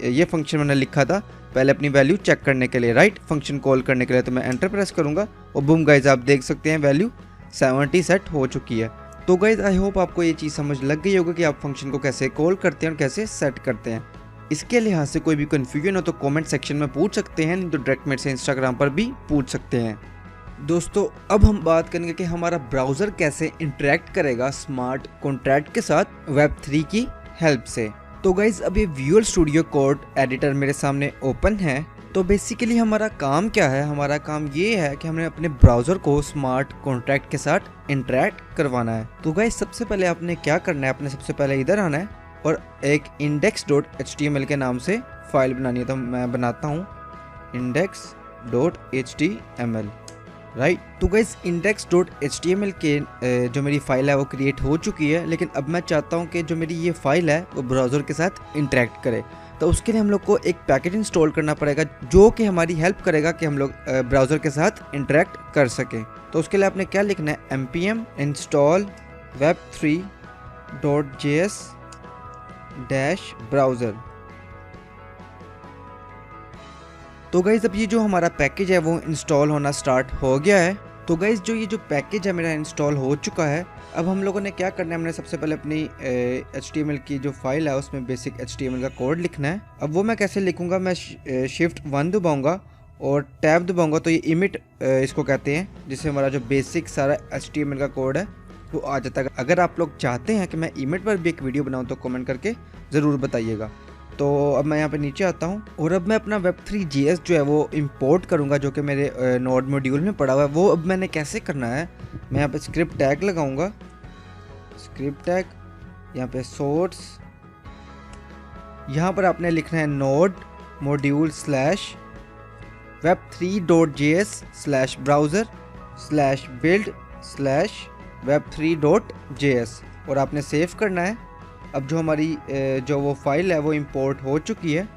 ये फंक्शन मैंने लिखा था पहले अपनी वैल्यू चेक करने के लिए, राइट, फंक्शन कॉल करने के लिए। तो मैं एंटर प्रेस करूँगा और बूम गाइज आप देख सकते हैं वैल्यू 70 सेट हो चुकी है। तो गाइज आई होप आपको ये चीज़ समझ लग गई होगी कि आप फंक्शन को कैसे कॉल करते हैं और कैसे सेट करते हैं। इसके लिहाज से कोई भी कन्फ्यूजन हो तो कमेंट सेक्शन में पूछ सकते हैं, नहीं तो डायरेक्ट मेरे से इंस्टाग्राम पर भी पूछ सकते हैं। दोस्तों अब हम बात करेंगे कि हमारा ब्राउज़र कैसे इंटरेक्ट करेगा स्मार्ट कॉन्ट्रैक्ट के साथ Web3 की हेल्प से। तो गाइज अब ये विजुअल स्टूडियो कोड एडिटर मेरे सामने ओपन है तो बेसिकली हमारा काम क्या है, हमारा काम ये है कि हमने अपने ब्राउज़र को स्मार्ट कॉन्ट्रैक्ट के साथ इंटरेक्ट करवाना है। तो गाइस सबसे पहले आपने क्या करना है, आपने सबसे पहले इधर आना है और एक index.html के नाम से फाइल बनानी है। तो मैं बनाता हूँ index.html, राइट। तो गाइस index.html के जो मेरी फाइल है वो क्रिएट हो चुकी है, लेकिन अब मैं चाहता हूँ कि जो मेरी ये फाइल है वो ब्राउज़र के साथ इंटरेक्ट करे। तो उसके लिए हम लोग को एक पैकेज इंस्टॉल करना पड़ेगा जो कि हमारी हेल्प करेगा कि हम लोग ब्राउज़र के साथ इंटरेक्ट कर सकें। तो उसके लिए आपने क्या लिखना है, npm install web3.js-browser। तो गाइज अब ये जो हमारा पैकेज है वो इंस्टॉल होना स्टार्ट हो गया है। तो गाइज जो ये जो पैकेज है मेरा इंस्टॉल हो चुका है। अब हम लोगों ने क्या करना है, हमने सबसे पहले अपनी HTML की जो फाइल है उसमें बेसिक HTML का कोड लिखना है। अब वो मैं कैसे लिखूंगा, मैं शिफ्ट 1 दबाऊंगा और टैब दबाऊंगा तो ये इमिट इसको कहते हैं, जिससे हमारा जो बेसिक सारा HTML का कोड है वो आ जाता है। अगर आप लोग चाहते हैं कि मैं इमिट पर भी एक वीडियो बनाऊँ तो कमेंट करके ज़रूर बताइएगा। तो अब मैं यहाँ पे नीचे आता हूँ और अब मैं अपना web3.js जो है वो इंपोर्ट करूँगा, जो कि मेरे नोड मॉड्यूल में पड़ा हुआ है। वो अब मैंने कैसे करना है, मैं यहाँ पे स्क्रिप्ट टैग लगाऊंगा, स्क्रिप्ट टैग, यहाँ पे सोर्स, यहाँ पर आपने लिखना है node module slash web3.js/browser /build web3.js और आपने सेव करना है। अब जो हमारी जो वो फाइल है वो इंपोर्ट हो चुकी है।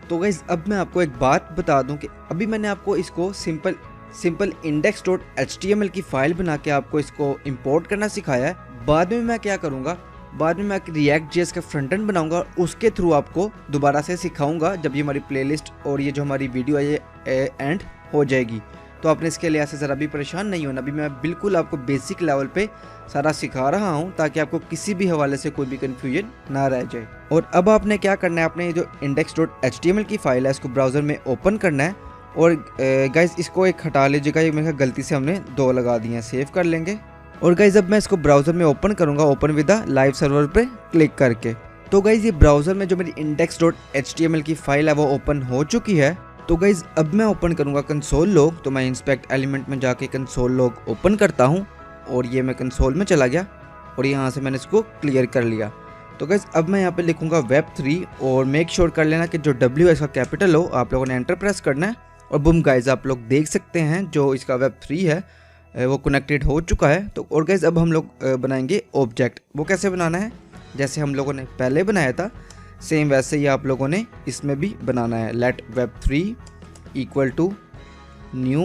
तो गाइस अब मैं आपको एक बात बता दूं कि अभी मैंने आपको इसको सिंपल index.html की फाइल बना के आपको इसको इंपोर्ट करना सिखाया है। बाद में मैं क्या करूंगा, बाद में मैं React.js का फ्रंट एंड बनाऊंगा, उसके थ्रू आपको दोबारा से सिखाऊंगा जब ये हमारी प्लेलिस्ट और ये जो हमारी वीडियो है ये एंड हो जाएगी। तो आपने इसके लिए ऐसे ज़रा भी परेशान नहीं होना। अभी मैं बिल्कुल आपको बेसिक लेवल पे सारा सिखा रहा हूँ ताकि आपको किसी भी हवाले से कोई भी कन्फ्यूजन ना रह जाए। और अब आपने क्या करना है, आपने ये जो index.html की फाइल है इसको ब्राउज़र में ओपन करना है और गाइस इसको एक हटा लीजिएगा, ये मेरे गलती से हमने 2 लगा दिए हैं, सेव कर लेंगे। और गाइस अब मैं इसको ब्राउज़र में ओपन करूँगा, open with the live server पे क्लिक करके। तो गाइस ये ब्राउज़र में जो मेरी index.html की फाइल है वो ओपन हो चुकी है। तो गाइज अब मैं ओपन करूंगा कंसोल लॉग। तो मैं इंस्पेक्ट एलिमेंट में जाके कंसोल लॉग ओपन करता हूं और ये मैं कंसोल में चला गया और यहाँ से मैंने इसको क्लियर कर लिया। तो गाइज अब मैं यहाँ पे लिखूंगा web3 और मेक श्योर कर लेना कि जो W है इसका कैपिटल हो। आप लोगों ने एंटर प्रेस करना है और बुम गाइज आप लोग देख सकते हैं जो इसका web3 है वो कनेक्टेड हो चुका है। तो और गाइज अब हम लोग बनाएंगे ऑब्जेक्ट। वो कैसे बनाना है, जैसे हम लोगों ने पहले बनाया था सेम वैसे ही आप लोगों ने इसमें भी बनाना है। Let web3 equal to new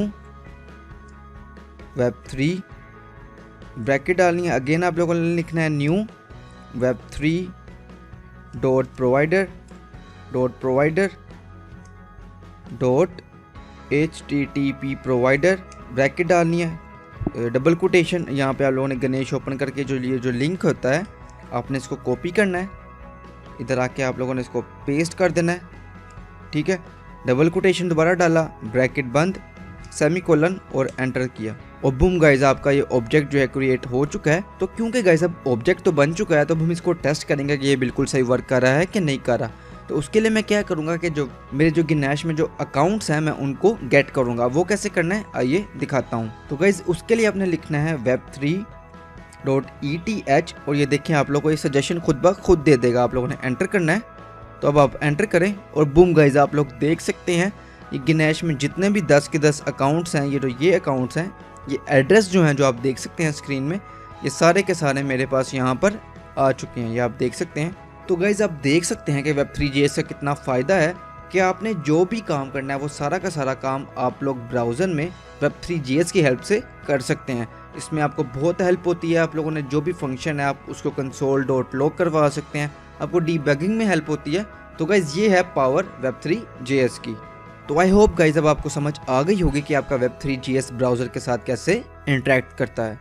web3 bracket डालनी है। अगेन आप लोगों ने लिखना है new web3 dot provider http provider bracket डालनी है, डबल कोटेशन। यहाँ पे आप लोगों ने गणेश ओपन करके जो लिंक होता है आपने इसको कॉपी करना है, इधर आके आप लोगों ने इसको पेस्ट कर देना है, ठीक है। डबल कोटेशन दोबारा डाला, ब्रैकेट बंद, सेमीकोलन और एंटर किया और बूम गाइज आपका ये ऑब्जेक्ट जो है क्रिएट हो चुका है। तो क्योंकि गाइज अब ऑब्जेक्ट तो बन चुका है तो हम इसको टेस्ट करेंगे कि ये बिल्कुल सही वर्क कर रहा है कि नहीं कर रहा। तो उसके लिए मैं क्या करूँगा कि जो मेरे जो गिनैश में जो अकाउंट्स हैं मैं उनको गेट करूँगा। वो कैसे करना है आइए दिखाता हूँ। तो गाइज उसके लिए आपने लिखना है web3.eth और ये देखें आप लोगों को ये सजेशन खुद ब खुद दे देगा। आप लोगों ने एंटर करना है, तो अब आप एंटर करें और बूम गाइज आप लोग देख सकते हैं ये गिनैश में जितने भी 10 के 10 अकाउंट्स हैं, ये अकाउंट्स हैं, ये एड्रेस जो हैं जो आप देख सकते हैं स्क्रीन में, ये सारे के सारे मेरे पास यहाँ पर आ चुके हैं, ये आप देख सकते हैं। तो गाइज आप देख सकते हैं कि web3.js का कितना फ़ायदा है कि आपने जो भी काम करना है वो सारा का सारा काम आप लोग ब्राउज़र में web3.js की हेल्प से कर सकते हैं। इसमें आपको बहुत हेल्प होती है। आप लोगों ने जो भी फंक्शन है आप उसको console.log करवा सकते हैं, आपको डीबगिंग में हेल्प होती है। तो गाइज ये है पावर web3.js की। तो आई होप गाइज अब आपको समझ आ गई होगी कि आपका web3.js ब्राउज़र के साथ कैसे इंटरेक्ट करता है।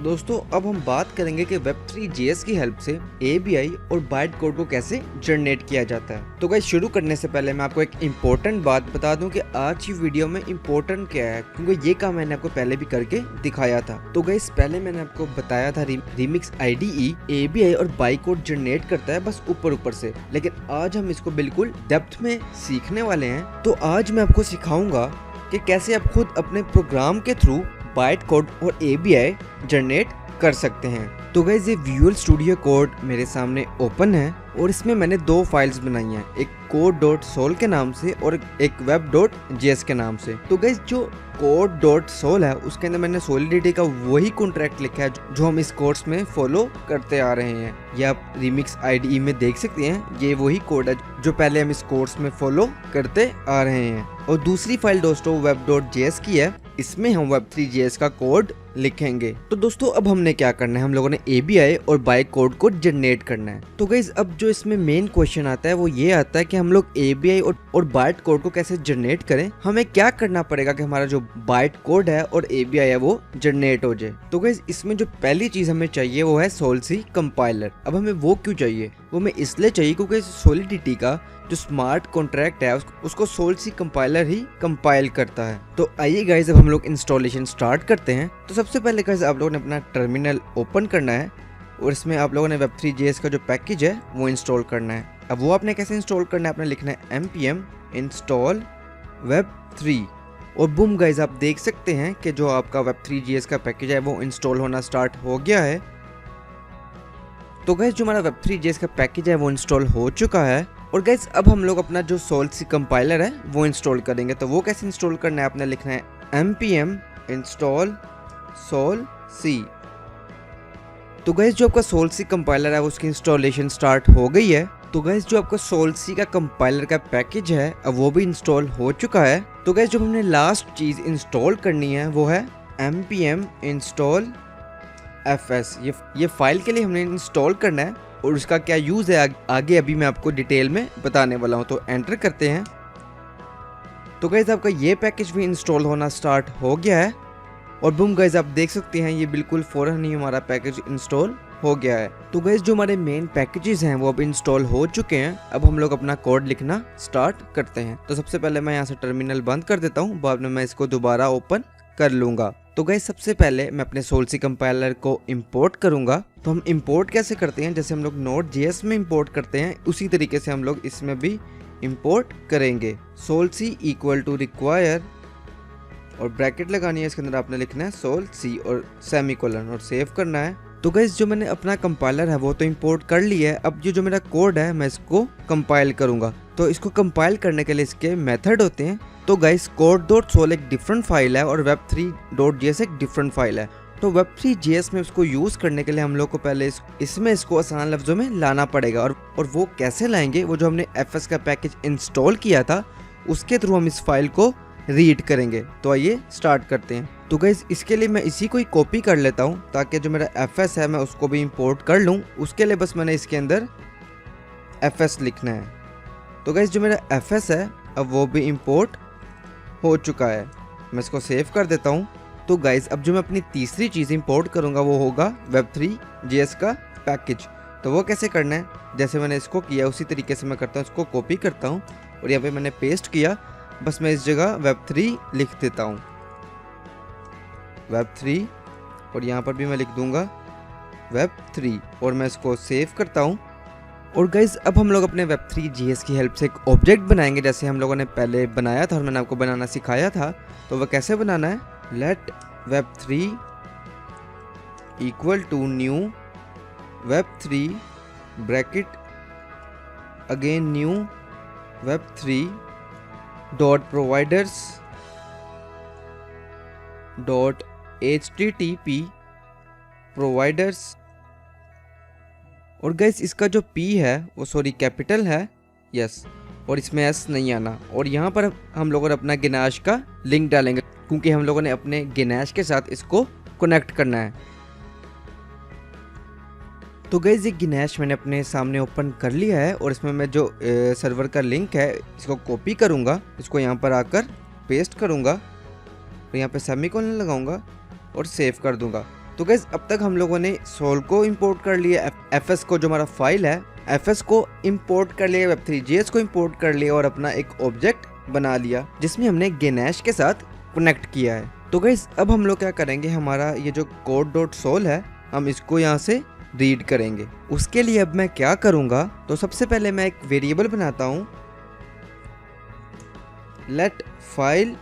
दोस्तों अब हम बात करेंगे कि Web3.js की हेल्प से ABI और बाइट कोड को कैसे जनरेट किया जाता है। तो गाइस शुरू करने से पहले मैं आपको एक इम्पोर्टेंट बात बता दूं कि आज की वीडियो में इम्पोर्टेंट क्या है, क्योंकि ये काम मैंने आपको पहले भी करके दिखाया था। तो गाइस पहले मैंने आपको बताया था Remix IDE ABI और बाइट कोड जनरेट करता है बस ऊपर से, लेकिन आज हम इसको बिल्कुल डेप्थ में सीखने वाले हैं। तो आज मैं आपको सिखाऊंगा कि कैसे आप खुद अपने प्रोग्राम के थ्रू बाइट कोड और ABI जनरेट कर सकते हैं। तो गाइस ये विजुअल स्टूडियो कोड मेरे सामने ओपन है और इसमें मैंने दो फाइल्स बनाई हैं, एक code.sol के नाम से और एक web.js के नाम से। तो गाइस जो code.sol है उसके अंदर मैंने Solidity का वही कॉन्ट्रैक्ट लिखा है जो हम इस कोर्स में फॉलो करते आ रहे हैं। ये आप Remix IDE में देख सकते हैं, ये वही कोड है जो पहले हम इस कोर्स में फॉलो करते आ रहे हैं। और दूसरी फाइल दोस्तों web.js की है, इसमें हम Web3.js का कोड लिखेंगे। तो दोस्तों अब हमने क्या करना है, हम लोगों ने ABI और बाइट कोड को जनरेट करना है। तो गाइस अब जो इसमें मेन क्वेश्चन आता है वो ये आता है कि हम लोग ABI और बाइट कोड को कैसे जनरेट करें, हमें क्या करना पड़ेगा कि हमारा जो बाइट कोड है और ABI है वो जनरेट हो जाए। तो गाइस इसमें जो पहली चीज हमें चाहिए वो है Solc कंपाइलर। अब हमें वो क्यों चाहिए, वो हमें इसलिए चाहिए क्योंकि Solidity का जो स्मार्ट कॉन्ट्रैक्ट है उसको Solc कंपाइलर ही कंपाइल करता है। तो आइए गाइस अब हम लोग इंस्टॉलेशन स्टार्ट करते हैं। तो सबसे पहले गाइस आप लोगों ने अपना टर्मिनल ओपन करना है और इसमें आप लोगों ने Web3.js का जो पैकेज है वो इंस्टॉल करना है। अब वो आपने कैसे इंस्टॉल करना है, आपने लिखना है npm install web3 और बूम गाइस आप देख सकते हैं कि जो आपका Web3.js का पैकेज है वो इंस्टॉल होना स्टार्ट हो गया है। तो गाइस जो हमारा Web3.js का पैकेज है वो इंस्टॉल हो चुका है और गाइस अब हम लोग अपना जो Solc कंपाइलर है वो इंस्टॉल करेंगे। तो वो कैसे इंस्टॉल करना है, आपने लिखना है npm install solc। तो गाइस जो आपका Solc कंपाइलर है उसकी इंस्टॉलेशन स्टार्ट हो गई है। तो गाइस जो आपका Solc का कंपाइलर का पैकेज है अब वो भी इंस्टॉल हो चुका है। तो गाइस जो हमने लास्ट चीज इंस्टॉल करनी है वो है npm install fs। ये फाइल के लिए हमने इंस्टॉल करना है और उसका क्या यूज है आगे अभी मैं आपको डिटेल में बताने वाला हूँ। तो एंटर करते हैं। तो गाइस आपका ये पैकेज भी इंस्टॉल होना स्टार्ट हो गया है और बूम गाइस आप देख सकते हैं ये बिल्कुल फौरन ही हमारा पैकेज इंस्टॉल हो गया है। तो गाइस जो हमारे मेन पैकेजेस हैं वो अब इंस्टॉल हो चुके हैं। अब हम लोग अपना कोड लिखना स्टार्ट करते हैं। तो सबसे पहले मैं यहाँ से टर्मिनल बंद कर देता हूँ, बाद में मैं इसको दोबारा ओपन कर लूंगा। तो गाइस सबसे पहले मैं अपने Solc कंपाइलर को इंपोर्ट करूंगा। तो हम इंपोर्ट कैसे करते हैं, जैसे हम लोग Node.js में इंपोर्ट करते हैं उसी तरीके से हम लोग इसमें भी इंपोर्ट करेंगे। Solc इक्वल टू रिक्वायर और ब्रैकेट लगानी है, इसके अंदर आपने लिखना है Solc और सेमीकोलन और सेव करना है। तो गाइस जो मैंने अपना कंपाइलर है वो तो इंपोर्ट कर लिया है। अब ये जो मेरा कोड है मैं इसको कंपाइल करूंगा। तो इसको कंपाइल करने के लिए इसके मेथड होते हैं। तो गाइस code.sol एक डिफरेंट फाइल है और web3.js एक डिफरेंट फाइल है। तो Web3.js में उसको यूज करने के लिए हम लोग को पहले इसमें इसको आसान लफ्जों में लाना पड़ेगा और वो कैसे लाएंगे, वो जो हमने fs का पैकेज इंस्टॉल किया था उसके थ्रू हम इस फाइल को रीड करेंगे। तो आइए स्टार्ट करते हैं। तो गाइस इसके लिए मैं इसी को ही कॉपी कर लेता हूँ ताकि जो मेरा fs है मैं उसको भी इंपोर्ट कर लूँ। उसके लिए बस मैंने इसके अंदर fs लिखना है। तो गाइस जो मेरा fs है अब वो भी इंपोर्ट हो चुका है, मैं इसको सेव कर देता हूँ। तो गाइस अब जो मैं अपनी तीसरी चीज़ इंपोर्ट करूँगा वो होगा Web3.js का पैकेज। तो वो कैसे करना है, जैसे मैंने इसको किया उसी तरीके से मैं करता हूँ, इसको कॉपी करता हूँ और यहाँ पे मैंने पेस्ट किया। बस मैं इस जगह Web3 लिख देता हूँ, Web3 और यहाँ पर भी मैं लिख दूंगा Web3 और मैं इसको सेव करता हूँ। और गाइज अब हम लोग अपने Web3.js की हेल्प से एक ऑब्जेक्ट बनाएंगे जैसे हम लोगों ने पहले बनाया था और मैंने आपको बनाना सिखाया था। तो वह कैसे बनाना है, let web3 equal to new web3 bracket again new web3 dot providers dot http providers. और गाइस इसका जो P है वो सॉरी कैपिटल है, यस, और इसमें S नहीं आना। और यहाँ पर हम लोगों ने अपना गिनाश का लिंक डालेंगे क्योंकि हम लोगों ने अपने गिनाश के साथ इसको कनेक्ट करना है। तो गाइस ये गिनाश मैंने अपने सामने ओपन कर लिया है और इसमें मैं जो सर्वर का लिंक है इसको कॉपी करूँगा, इसको यहाँ पर आकर पेस्ट करूँगा और यहाँ पे सेमीकोलन लगाऊंगा और सेव कर दूंगा। तो गाइस अब तक हम लोगों ने सोल को इंपोर्ट कर लिया, एफएस को जो हमारा फाइल है एफएस को इंपोर्ट कर लिया, web3js को इंपोर्ट कर लिया और अपना एक ऑब्जेक्ट बना लिया जिसमें हमने गेनेश के साथ कनेक्ट किया है। तो गाइस अब हम लोग क्या करेंगे, हमारा ये जो code.sol है हम इसको यहाँ से रीड करेंगे। उसके लिए अब मैं क्या करूँगा, तो सबसे पहले मैं एक वेरिएबल बनाता हूँ, let file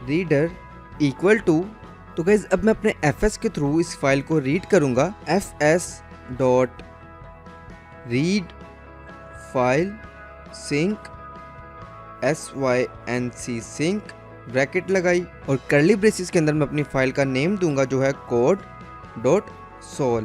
reader equal to. तो गाइस अब मैं अपने fs के थ्रू इस फाइल को रीड करूँगा, fs dot read file sync sync sync bracket लगाई और कर्ली ब्रेसिस के अंदर मैं अपनी फाइल का नेम दूंगा जो है code.sol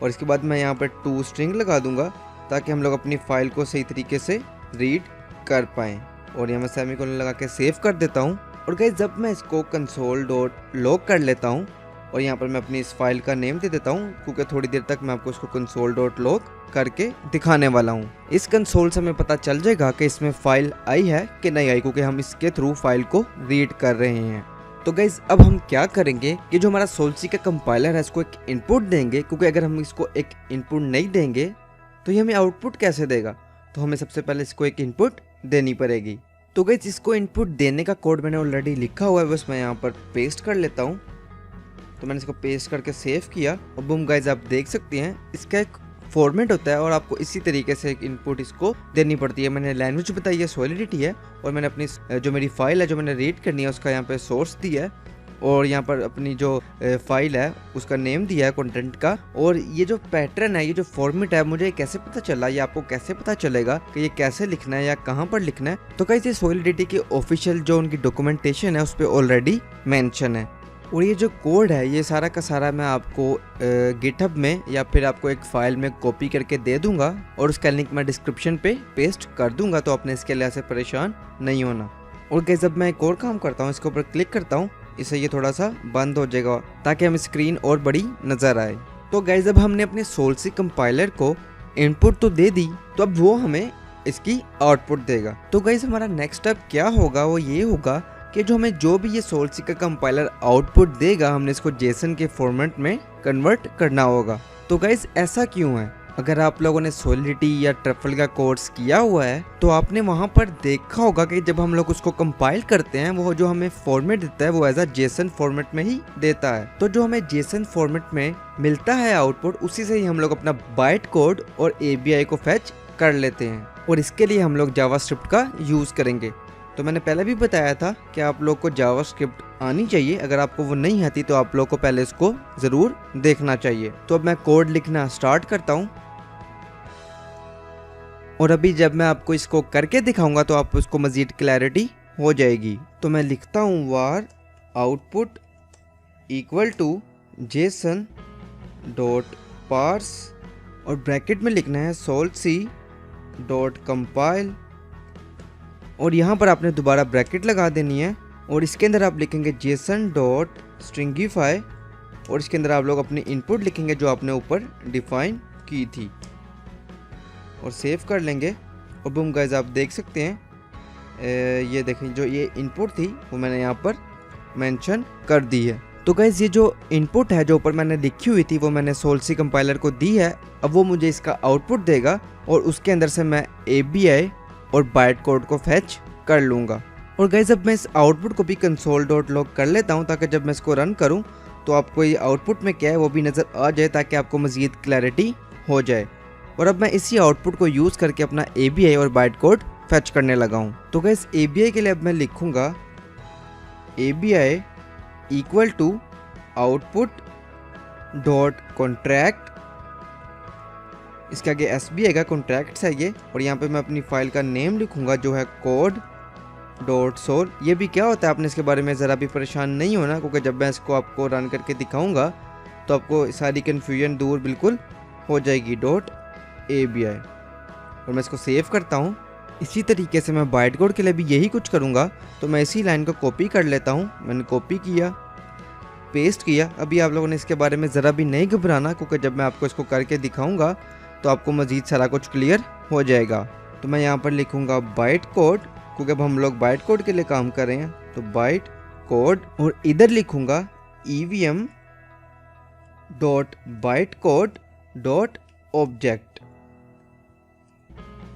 और इसके बाद मैं यहाँ पर टू स्ट्रिंग लगा दूंगा ताकि हम लोग अपनी फाइल को सही तरीके से रीड कर पाएँ। और यहाँ मैं सेमीकोलन लगा के सेव कर देता हूँ। और गाइस जब मैं इसको console.log कर लेता हूँ और यहाँ पर मैं अपनी इस फाइल का नेम दे देता हूँ क्योंकि थोड़ी देर तक मैं आपको इसको console.log करके दिखाने वाला हूँ। इस कंसोल से हमें पता चल जाएगा कि इसमें फाइल आई है कि नहीं आई, क्योंकि हम इसके थ्रू फाइल को रीड कर रहे हैं। तो गाइस अब हम क्या करेंगे कि जो हमारा सोल्सी का कंपाइलर है इसको एक इनपुट देंगे, क्योंकि अगर हम इसको एक इनपुट नहीं देंगे तो ये हमें आउटपुट कैसे देगा। तो हमें सबसे पहले इसको एक इनपुट देनी पड़ेगी। तो गाइस इसको इनपुट देने का कोड मैंने ऑलरेडी लिखा हुआ है, बस मैं यहाँ पर पेस्ट कर लेता हूँ। तो मैंने इसको पेस्ट करके सेव किया और बूम गाइस आप देख सकते हैं इसका एक फॉर्मेट होता है और आपको इसी तरीके से एक इनपुट इसको देनी पड़ती है। मैंने लैंग्वेज बताई है सॉलिडिटी है और मैंने अपनी जो मेरी फाइल है जो मैंने रीड करनी है उसका यहाँ पे सोर्स दिया है और यहाँ पर अपनी जो फाइल है उसका नेम दिया है कंटेंट का। और ये जो पैटर्न है, ये जो फॉर्मेट है, मुझे कैसे पता चला, ये आपको कैसे पता चलेगा कि ये कैसे लिखना है या कहाँ पर लिखना है। तो गाइस ये सॉलिडिटी की ऑफिशियल जो उनकी डॉक्यूमेंटेशन है उस पर ऑलरेडी मेंशन है। और ये जो कोड है ये सारा का सारा मैं आपको गिटहब में या फिर आपको एक फाइल में कॉपी करके दे दूंगा और उसका लिंक मैं डिस्क्रिप्शन पे पेस्ट कर दूंगा, तो आपने इसके लिए ऐसे परेशान नहीं होना। और गाइस जब मैं एक और काम करता हूँ, इसके ऊपर क्लिक करता हूँ, इससे ये थोड़ा सा बंद हो जाएगा ताकि हमें स्क्रीन और बड़ी नजर आए। तो गाइस जब हमने अपने सोल्सी कंपाइलर को इनपुट तो दे दी, तो अब वो हमें इसकी आउटपुट देगा। तो गाइस हमारा नेक्स्ट स्टेप क्या होगा, वो ये होगा कि जो हमें जो भी ये सोल्सी का कंपाइलर आउटपुट देगा हमने इसको जेसन के फॉर्मेट में कन्वर्ट करना होगा। तो गाइस ऐसा क्यों है, अगर आप लोगों ने सॉलिडिटी या ट्रफल का कोर्स किया हुआ है तो आपने वहां पर देखा होगा कि जब हम लोग उसको कंपाइल करते हैं वो जो हमें फॉर्मेट देता है वो एज अ जेसन फॉर्मेट में ही देता है। तो जो हमें जेसन फॉर्मेट में मिलता है आउटपुट, उसी से ही हम लोग अपना बाइट कोड और ABI को फेच कर लेते हैं और इसके लिए हम लोग जावास्क्रिप्ट का यूज करेंगे। तो मैंने पहले भी बताया था कि आप लोग को जावास्क्रिप्ट आनी चाहिए, अगर आपको वो नहीं आती तो आप लोग को पहले इसको जरूर देखना चाहिए। तो अब मैं कोड लिखना स्टार्ट करता हूँ और अभी जब मैं आपको इसको करके दिखाऊंगा तो आप उसको मजीद क्लैरिटी हो जाएगी। तो मैं लिखता हूँ var output equal to JSON dot parse और ब्रैकेट में लिखना है सोल्सी डॉट कंपाइल और यहाँ पर आपने दोबारा ब्रैकेट लगा देनी है और इसके अंदर आप लिखेंगे जेसन डॉट स्ट्रिंगिफाई और इसके अंदर आप लोग अपनी इनपुट लिखेंगे जो आपने ऊपर डिफाइन की थी और सेव कर लेंगे। और बूम गाइस आप देख सकते हैं ये देखें जो ये इनपुट थी वो मैंने यहाँ पर मेंशन कर दी है। तो गाइस ये जो इनपुट है जो ऊपर मैंने लिखी हुई थी वो मैंने सोल्सी कंपाइलर को दी है। अब वो मुझे इसका आउटपुट देगा और उसके अंदर से मैं ABI और बाइट कोड को फेच कर लूँगा। और गाइस अब मैं इस आउटपुट को भी console.log कर लेता हूँ ताकि जब मैं इसको रन करूँ तो आपको ये आउटपुट में क्या है वो भी नज़र आ जाए ताकि आपको मज़ीद क्लैरिटी हो जाए। और अब मैं इसी आउटपुट को यूज़ करके अपना ABI और बाइट कोड फेच करने लगा हूँ। तो गाइस ABI के लिए अब मैं लिखूँगा ABI equal to output dot contract, इसके आगे SB आएगा, कॉन्ट्रैक्ट्स है ये, और यहाँ पे मैं अपनी फाइल का नेम लिखूंगा जो है code.sol। ये भी क्या होता है आपने इसके बारे में ज़रा भी परेशान नहीं होना, क्योंकि जब मैं इसको आपको रन करके दिखाऊंगा तो आपको सारी कन्फ्यूजन दूर बिल्कुल हो जाएगी। .ABI और मैं इसको सेव करता हूँ। इसी तरीके से मैं बाइट कोड के लिए भी यही कुछ करूँगा। तो मैं इसी लाइन को कॉपी कर लेता हूँ, मैंने कॉपी किया, पेस्ट किया। अभी आप लोगों ने इसके बारे में ज़रा भी नहीं घबराना, क्योंकि जब मैं आपको इसको करके दिखाऊंगा तो आपको मज़ीद सारा कुछ क्लियर हो जाएगा। तो मैं यहाँ पर लिखूँगा बाइट कोड, क्योंकि अब हम लोग बाइट कोड के लिए काम कर रहे हैं। तो बाइट कोड और इधर लिखूँगा evm dot byte code dot object,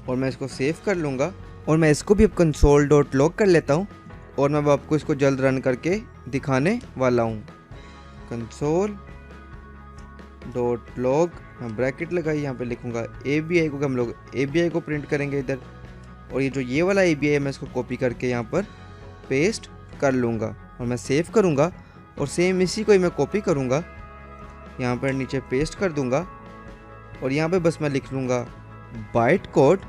और मैं इसको सेव कर लूँगा और मैं इसको भी अब कंसोल डॉट लॉग कर लेता हूँ और मैं आपको इसको जल्द रन करके दिखाने वाला हूँ। कंसोल डॉट लॉग, मैं ब्रैकेट लगाई, यहाँ पे लिखूँगा ABI को, हम लोग ABI को प्रिंट करेंगे इधर, और ये जो ये वाला ABI है मैं इसको कॉपी करके यहाँ पर पेस्ट कर लूँगा और मैं सेव करूँगा, और सेम इसी को ही मैं कॉपी करूँगा, यहाँ पर नीचे पेस्ट कर दूँगा, और यहाँ पे बस मैं लिख लूँगा बाइट कोड,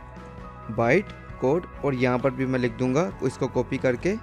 और यहाँ पर भी मैं लिख दूँगा इसको कॉपी करके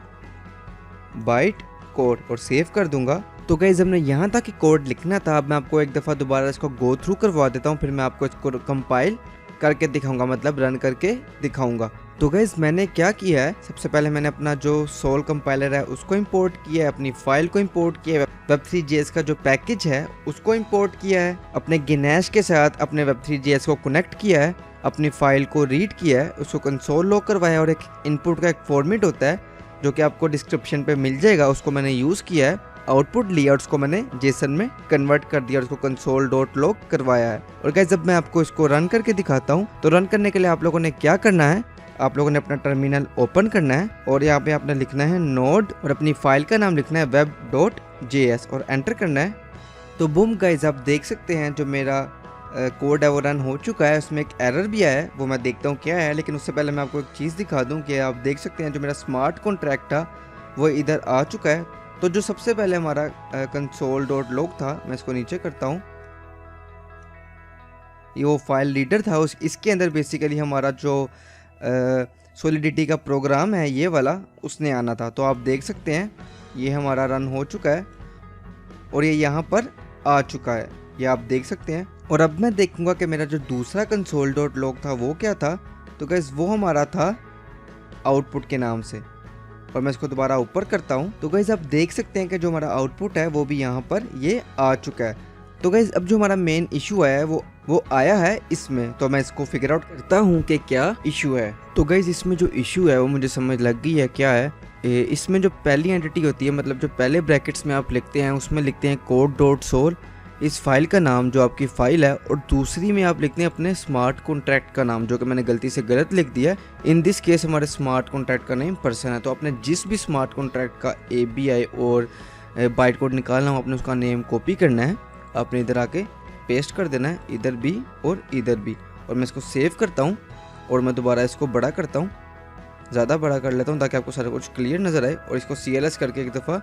बाइट कोड और सेव कर दूँगा। तो गाइस हमने यहाँ तक कि कोड लिखना था, अब मैं आपको एक दफ़ा दोबारा इसको गो थ्रू करवा देता हूँ, फिर मैं आपको इसको कंपाइल करके दिखाऊंगा, मतलब रन करके दिखाऊंगा। तो गाइस मैंने क्या किया है, सबसे पहले मैंने अपना जो सोल कंपाइलर है उसको इंपोर्ट किया है, अपनी फाइल को इंपोर्ट किया है, web3js का जो पैकेज है उसको इंपोर्ट किया है, अपने गिनेश के साथ अपने web3js को कनेक्ट किया है, अपनी फाइल को रीड किया है, उसको कंसोल लॉग करवाया, और एक इनपुट का एक फॉर्मेट होता है जो कि आपको डिस्क्रिप्शन पे मिल जाएगा, उसको मैंने यूज़ किया है, आउटपुट लिया और उसको मैंने जेसन में कन्वर्ट कर दिया और उसको कंसोल डॉट लॉग करवाया है। और गाइस जब मैं आपको इसको रन करके दिखाता हूँ, तो रन करने के लिए आप लोगों ने क्या करना है, आप लोगों ने अपना टर्मिनल ओपन करना है और यहाँ पे आपने लिखना है नोड और अपनी फाइल का नाम लिखना है web.js और एंटर करना है। तो बूम गाइस आप देख सकते हैं जो मेरा कोड है वो रन हो चुका है, उसमें एक एरर भी आया है, वो मैं देखता हूँ क्या है, लेकिन उससे पहले मैं आपको एक चीज़ दिखा दूँ कि आप देख सकते हैं जो मेरा स्मार्ट कॉन्ट्रैक्ट था वो इधर आ चुका है। तो जो सबसे पहले हमारा कंसोल डॉट लॉग था, मैं इसको नीचे करता हूँ, ये वो फाइल रीडर था, इसके अंदर बेसिकली हमारा जो सॉलिडिटी का प्रोग्राम है ये वाला उसने आना था। तो आप देख सकते हैं ये हमारा रन हो चुका है और ये यहाँ पर आ चुका है, ये आप देख सकते हैं। और अब मैं देखूंगा कि मेरा जो दूसरा कंसोल डॉट लॉग था वो क्या था, तो गाइस वो हमारा था आउटपुट के नाम से, और मैं इसको दोबारा ऊपर करता हूँ। तो गाइस आप देख सकते हैं कि जो हमारा आउटपुट है वो भी यहाँ पर ये आ चुका है। तो गाइस अब जो हमारा मेन इशू है वो आया है इसमें, तो मैं इसको फिगर आउट करता हूँ कि क्या इशू है। तो गाइस इसमें जो इशू है वो मुझे समझ लग गई है क्या है। इसमें जो पहली एंटिटी होती है, मतलब जो पहले ब्रैकेट्स में आप लिखते हैं उसमें लिखते हैं कोड डॉट सोल, इस फाइल का नाम जो आपकी फाइल है, और दूसरी में आप लिखते हैं अपने स्मार्ट कॉन्ट्रैक्ट का नाम, जो कि मैंने गलती से गलत लिख दिया है। इन दिस केस हमारे स्मार्ट कॉन्ट्रैक्ट का नेम पर्सन है, तो आपने जिस भी स्मार्ट कॉन्ट्रैक्ट का ABI और बाइट कोड निकालना हो, आपने उसका नेम कॉपी करना है, आपने इधर आके पेस्ट कर देना है, इधर भी और इधर भी। और मैं इसको सेव करता हूँ और मैं दोबारा इसको बड़ा करता हूँ, ज़्यादा बड़ा कर लेता हूँ ताकि आपको सारा कुछ क्लियर नज़र आए, और इसको CLS करके एक दफ़ा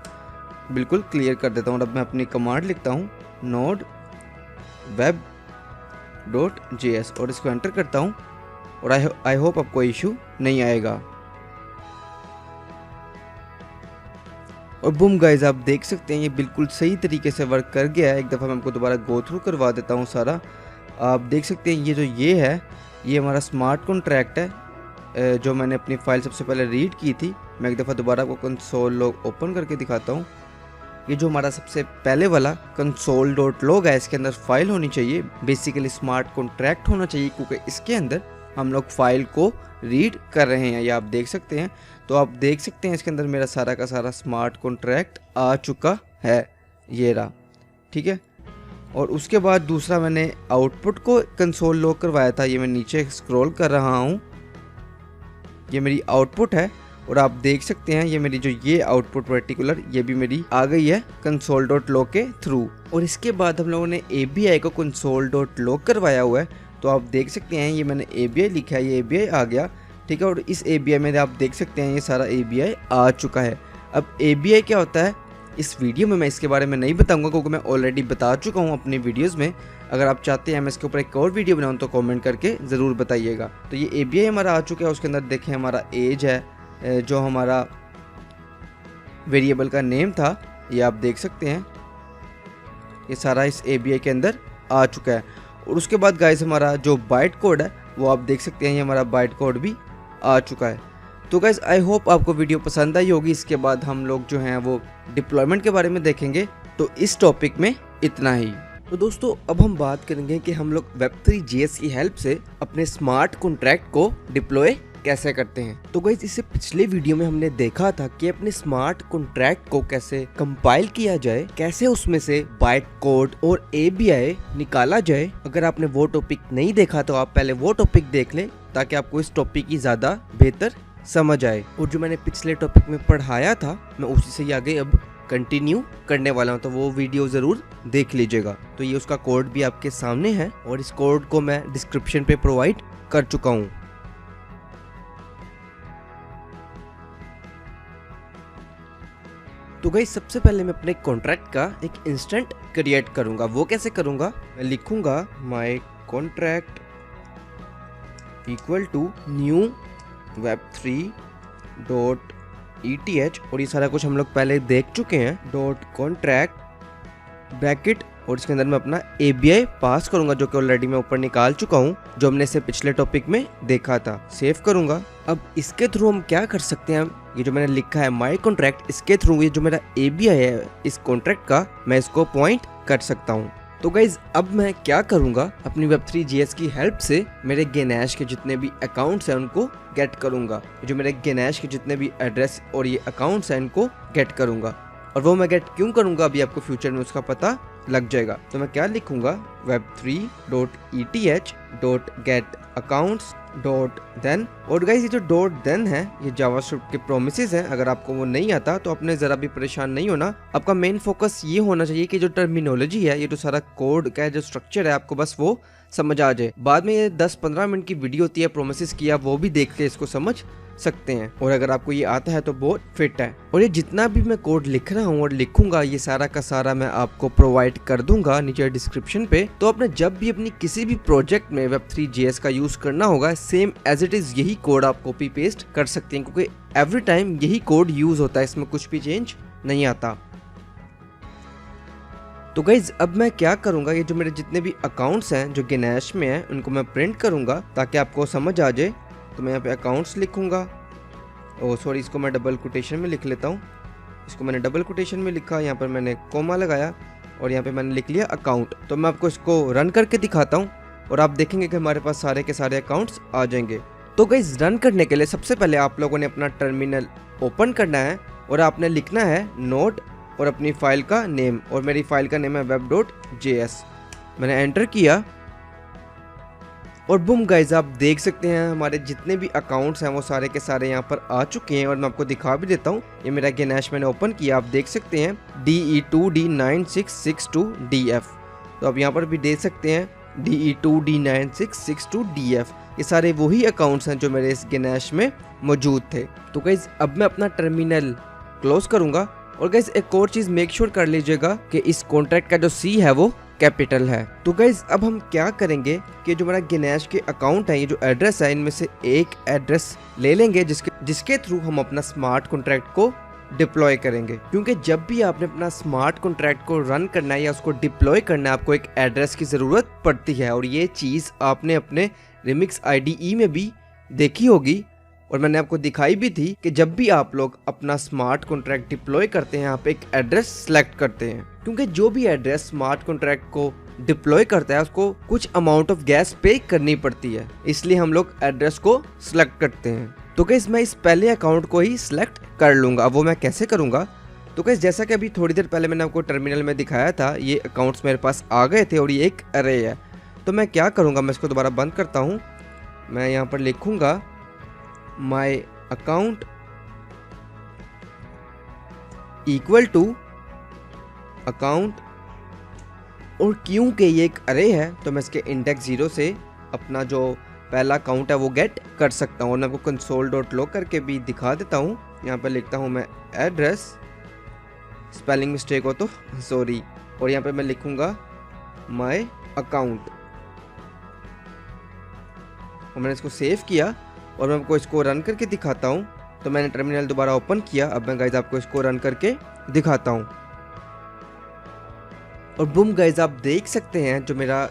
बिल्कुल क्लियर कर देता हूँ। और अब मैं अपनी कमांड लिखता हूँ नोड web.js और इसको एंटर करता हूँ, और आई होप आपको इशू नहीं आएगा। और बूम गाइज आप देख सकते हैं ये बिल्कुल सही तरीके से वर्क कर गया है। एक दफ़ा मैं आपको दोबारा गो थ्रू करवा देता हूँ सारा। आप देख सकते हैं ये जो ये है ये हमारा स्मार्ट कॉन्ट्रैक्ट है जो मैंने अपनी फाइल सबसे पहले रीड की थी। मैं एक दफ़ा दोबारा आपको कंसोल लॉग ओपन करके दिखाता हूँ। ये जो हमारा सबसे पहले वाला कंसोल डॉट लॉग है, इसके अंदर फाइल होनी चाहिए, बेसिकली स्मार्ट कॉन्ट्रैक्ट होना चाहिए, क्योंकि इसके अंदर हम लोग फाइल को रीड कर रहे हैं, ये आप देख सकते हैं। तो आप देख सकते हैं इसके अंदर मेरा सारा का सारा स्मार्ट कॉन्ट्रैक्ट आ चुका है, ये रहा, ठीक है। और उसके बाद दूसरा मैंने आउटपुट को कंसोल लॉग करवाया था, ये मैं नीचे स्क्रॉल कर रहा हूँ, ये मेरी आउटपुट है, और आप देख सकते हैं ये मेरी जो ये आउटपुट पर्टिकुलर ये भी मेरी आ गई है कंसोल डॉट लॉग के थ्रू। और इसके बाद हम लोगों ने ABI को कंसोल डॉट लॉग करवाया हुआ है, तो आप देख सकते हैं ये मैंने ABI लिखा है, ये ABI आ गया, ठीक है। और इस ABI में आप देख सकते हैं ये सारा ABI आ चुका है। अब ABI क्या होता है इस वीडियो में मैं इसके बारे में नहीं बताऊंगा, क्योंकि मैं ऑलरेडी बता चुका हूँ अपनी वीडियोज़ में। अगर आप चाहते हैं मैं इसके ऊपर एक और वीडियो बनाऊँ तो कॉमेंट करके ज़रूर बताइएगा। तो ये ABI हमारा आ चुका है, उसके अंदर देखें हमारा एज है, जो हमारा वेरिएबल का नेम था, ये आप देख सकते हैं ये सारा इस ABI के अंदर आ चुका है। और उसके बाद गाइस हमारा जो बाइट कोड है वो आप देख सकते हैं ये हमारा बाइट कोड भी आ चुका है। तो गाइस आई होप आपको वीडियो पसंद आई होगी। इसके बाद हम लोग जो हैं वो डिप्लॉयमेंट के बारे में देखेंगे। तो इस टॉपिक में इतना ही। तो दोस्तों अब हम बात करेंगे कि हम लोग Web3 JS की हेल्प से अपने स्मार्ट कॉन्ट्रैक्ट को डिप्लॉय कैसे करते हैं। तो गाइस इससे पिछले वीडियो में हमने देखा था कि अपने स्मार्ट कॉन्ट्रैक्ट को कैसे कंपाइल किया जाए, कैसे उसमें से बाइट कोड और ABI निकाला जाए। अगर आपने वो टॉपिक नहीं देखा तो आप पहले वो टॉपिक देख लें ताकि आपको इस टॉपिक की ज्यादा बेहतर समझ आए। और जो मैंने पिछले टॉपिक में पढ़ाया था मैं उसी से ही आगे अब कंटिन्यू करने वाला हूँ, तो वो वीडियो जरूर देख लीजिएगा। तो ये उसका कोड भी आपके सामने है और इस कोड को मैं डिस्क्रिप्शन पे प्रोवाइड कर चुका हूँ। तो गाइस सबसे पहले मैं अपने कॉन्ट्रैक्ट का एक इंस्टेंट क्रिएट करूंगा। वो कैसे करूंगा, मैं लिखूंगा my contract equal to new web3 dot ETH और ये सारा कुछ हम लोग पहले देख चुके हैं। डॉट कॉन्ट्रैक्ट ब्रैकेट और इसके अंदर मैं अपना ABI पास करूंगा जो कि ऑलरेडी मैं ऊपर निकाल चुका हूं, जो हमने इसे पिछले टॉपिक में देखा था। सेव करूंगा। अब इसके थ्रू हम क्या कर सकते हैं, ये जो मैंने लिखा है माय कॉन्ट्रैक्ट, इसके थ्रू ये जो मेरा ABI है इस कॉन्ट्रैक्ट का, मैं इसको पॉइंट कर सकता हूँ। तो गाइज अब मैं क्या करूंगा, अपनी web3js की हेल्प से मेरे Ganache के जितने भी अकाउंट्स हैं उनको गेट करूंगा। जो मेरे Ganache के जितने भी एड्रेस और ये अकाउंट्स हैं इनको गेट करूंगा। और वो मैं गेट क्यों करूंगा अभी आपको फ्यूचर में उसका पता लग जाएगा। तो मैं क्या लिखूंगा, web3.eth.getAccounts.then। और गाइस ये जो .then है ये जावास्क्रिप्ट के प्रोमिसेस हैं। अगर आपको वो नहीं आता तो आपने जरा भी परेशान नहीं होना। आपका मेन फोकस ये होना चाहिए कि जो टर्मिनोलॉजी है, ये जो सारा कोड का जो स्ट्रक्चर है, आपको बस वो समझ आ जाए। बाद में ये 10-15 मिनट की वीडियो होती है प्रोमिसेस की, आप वो भी देख के इसको समझ सकते हैं। और अगर आपको ये आता है तो बहुत फिट है। और ये जितना भी मैं कोड लिख रहा हूँ और लिखूंगा ये सारा का सारा मैं आपको प्रोवाइड कर दूंगा नीचे डिस्क्रिप्शन पे। तो आपने जब भी अपनी किसी भी प्रोजेक्ट में web3js का यूज करना होगा, सेम एज इट इज यही कोड आप कॉपी पेस्ट कर सकते हैं, क्योंकि एवरी टाइम यही कोड यूज होता है, इसमें कुछ भी चेंज नहीं आता। तो गाइज अब मैं क्या करूंगा, ये जो मेरे जितने भी अकाउंट्स हैं जो Ganache में हैं उनको मैं प्रिंट करूंगा ताकि आपको समझ आ जाए। तो मैं यहाँ पे अकाउंट्स लिखूंगा। ओ सॉरी, इसको मैं डबल कोटेशन में लिख लेता हूँ। इसको मैंने डबल कोटेशन में लिखा, यहाँ पर मैंने कोमा लगाया और यहाँ पे मैंने लिख लिया अकाउंट। तो मैं आपको इसको रन करके दिखाता हूँ और आप देखेंगे कि हमारे पास सारे के सारे अकाउंट्स आ जाएंगे। तो गाइज रन करने के लिए सबसे पहले आप लोगों ने अपना टर्मिनल ओपन करना है और आपने लिखना है नोड और अपनी फाइल का नेम, और मेरी फाइल का नेम है web.js। मैंने एंटर किया और बुम गाइज आप देख सकते हैं हमारे जितने भी अकाउंट्स हैं वो सारे के सारे यहाँ पर आ चुके हैं। और मैं आपको दिखा भी देता हूँ, ये मेरा Ganache मैंने ओपन किया, आप देख सकते हैं DE2D9662DF। तो आप यहाँ पर भी देख सकते हैं DE2D9662DF। ये सारे वही अकाउंट्स हैं जो मेरे इस Ganache में मौजूद थे। तो गाइज अब मैं अपना टर्मिनल क्लोज करूंगा। और गाइज एक और चीज मेक श्योर कर लीजिएगा कि इस कॉन्ट्रैक्ट का जो C है वो कैपिटल है। तो गाइज अब हम क्या करेंगे कि जो मेरा Ganache के अकाउंट है, ये जो एड्रेस है, इनमें से एक एड्रेस ले लेंगे जिसके थ्रू हम अपना स्मार्ट कॉन्ट्रैक्ट को डिप्लॉय करेंगे। क्योंकि जब भी आपने अपना स्मार्ट कॉन्ट्रैक्ट को रन करना है या उसको डिप्लॉय करना है, आपको एक एड्रेस की जरूरत पड़ती है। और ये चीज आपने अपने Remix IDE में भी देखी होगी और मैंने आपको दिखाई भी थी कि जब भी आप लोग अपना स्मार्ट कॉन्ट्रैक्ट डिप्लॉय करते हैं, आप एक एड्रेस सेलेक्ट करते हैं। क्योंकि जो भी एड्रेस स्मार्ट कॉन्ट्रैक्ट को डिप्लॉय करता है उसको कुछ अमाउंट ऑफ गैस पे करनी पड़ती है, इसलिए हम लोग एड्रेस को सिलेक्ट करते हैं। तो गाइस मैं इस पहले अकाउंट को ही सिलेक्ट कर लूंगा। वो मैं कैसे करूंगा, तो गाइस जैसा कि अभी थोड़ी देर पहले मैंने आपको टर्मिनल में दिखाया था, ये अकाउंट्स मेरे पास आ गए थे और ये एक अरे है। तो मैं क्या करूंगा, मैं इसको दोबारा बंद करता हूँ। मैं यहाँ पर लिखूंगा my account equal to account, और क्योंकि ये एक अरे है तो मैं इसके इंडेक्स 0 से अपना जो पहला अकाउंट है वो गेट कर सकता हूँ। और मैं आपको console.log करके भी दिखा देता हूँ। यहाँ पर लिखता हूँ मैं एड्रेस, स्पेलिंग मिस्टेक हो तो सॉरी, और यहाँ पे मैं लिखूंगा माय अकाउंट और मैंने इसको सेव किया और मैं आपको इसको रन करके दिखाता हूँ। तो मैंने टर्मिनल दोबारा ओपन किया। अब मैं गाइज आपको इसको रन करके दिखाता हूँ और बुम गाइज आप देख सकते हैं जो मेरा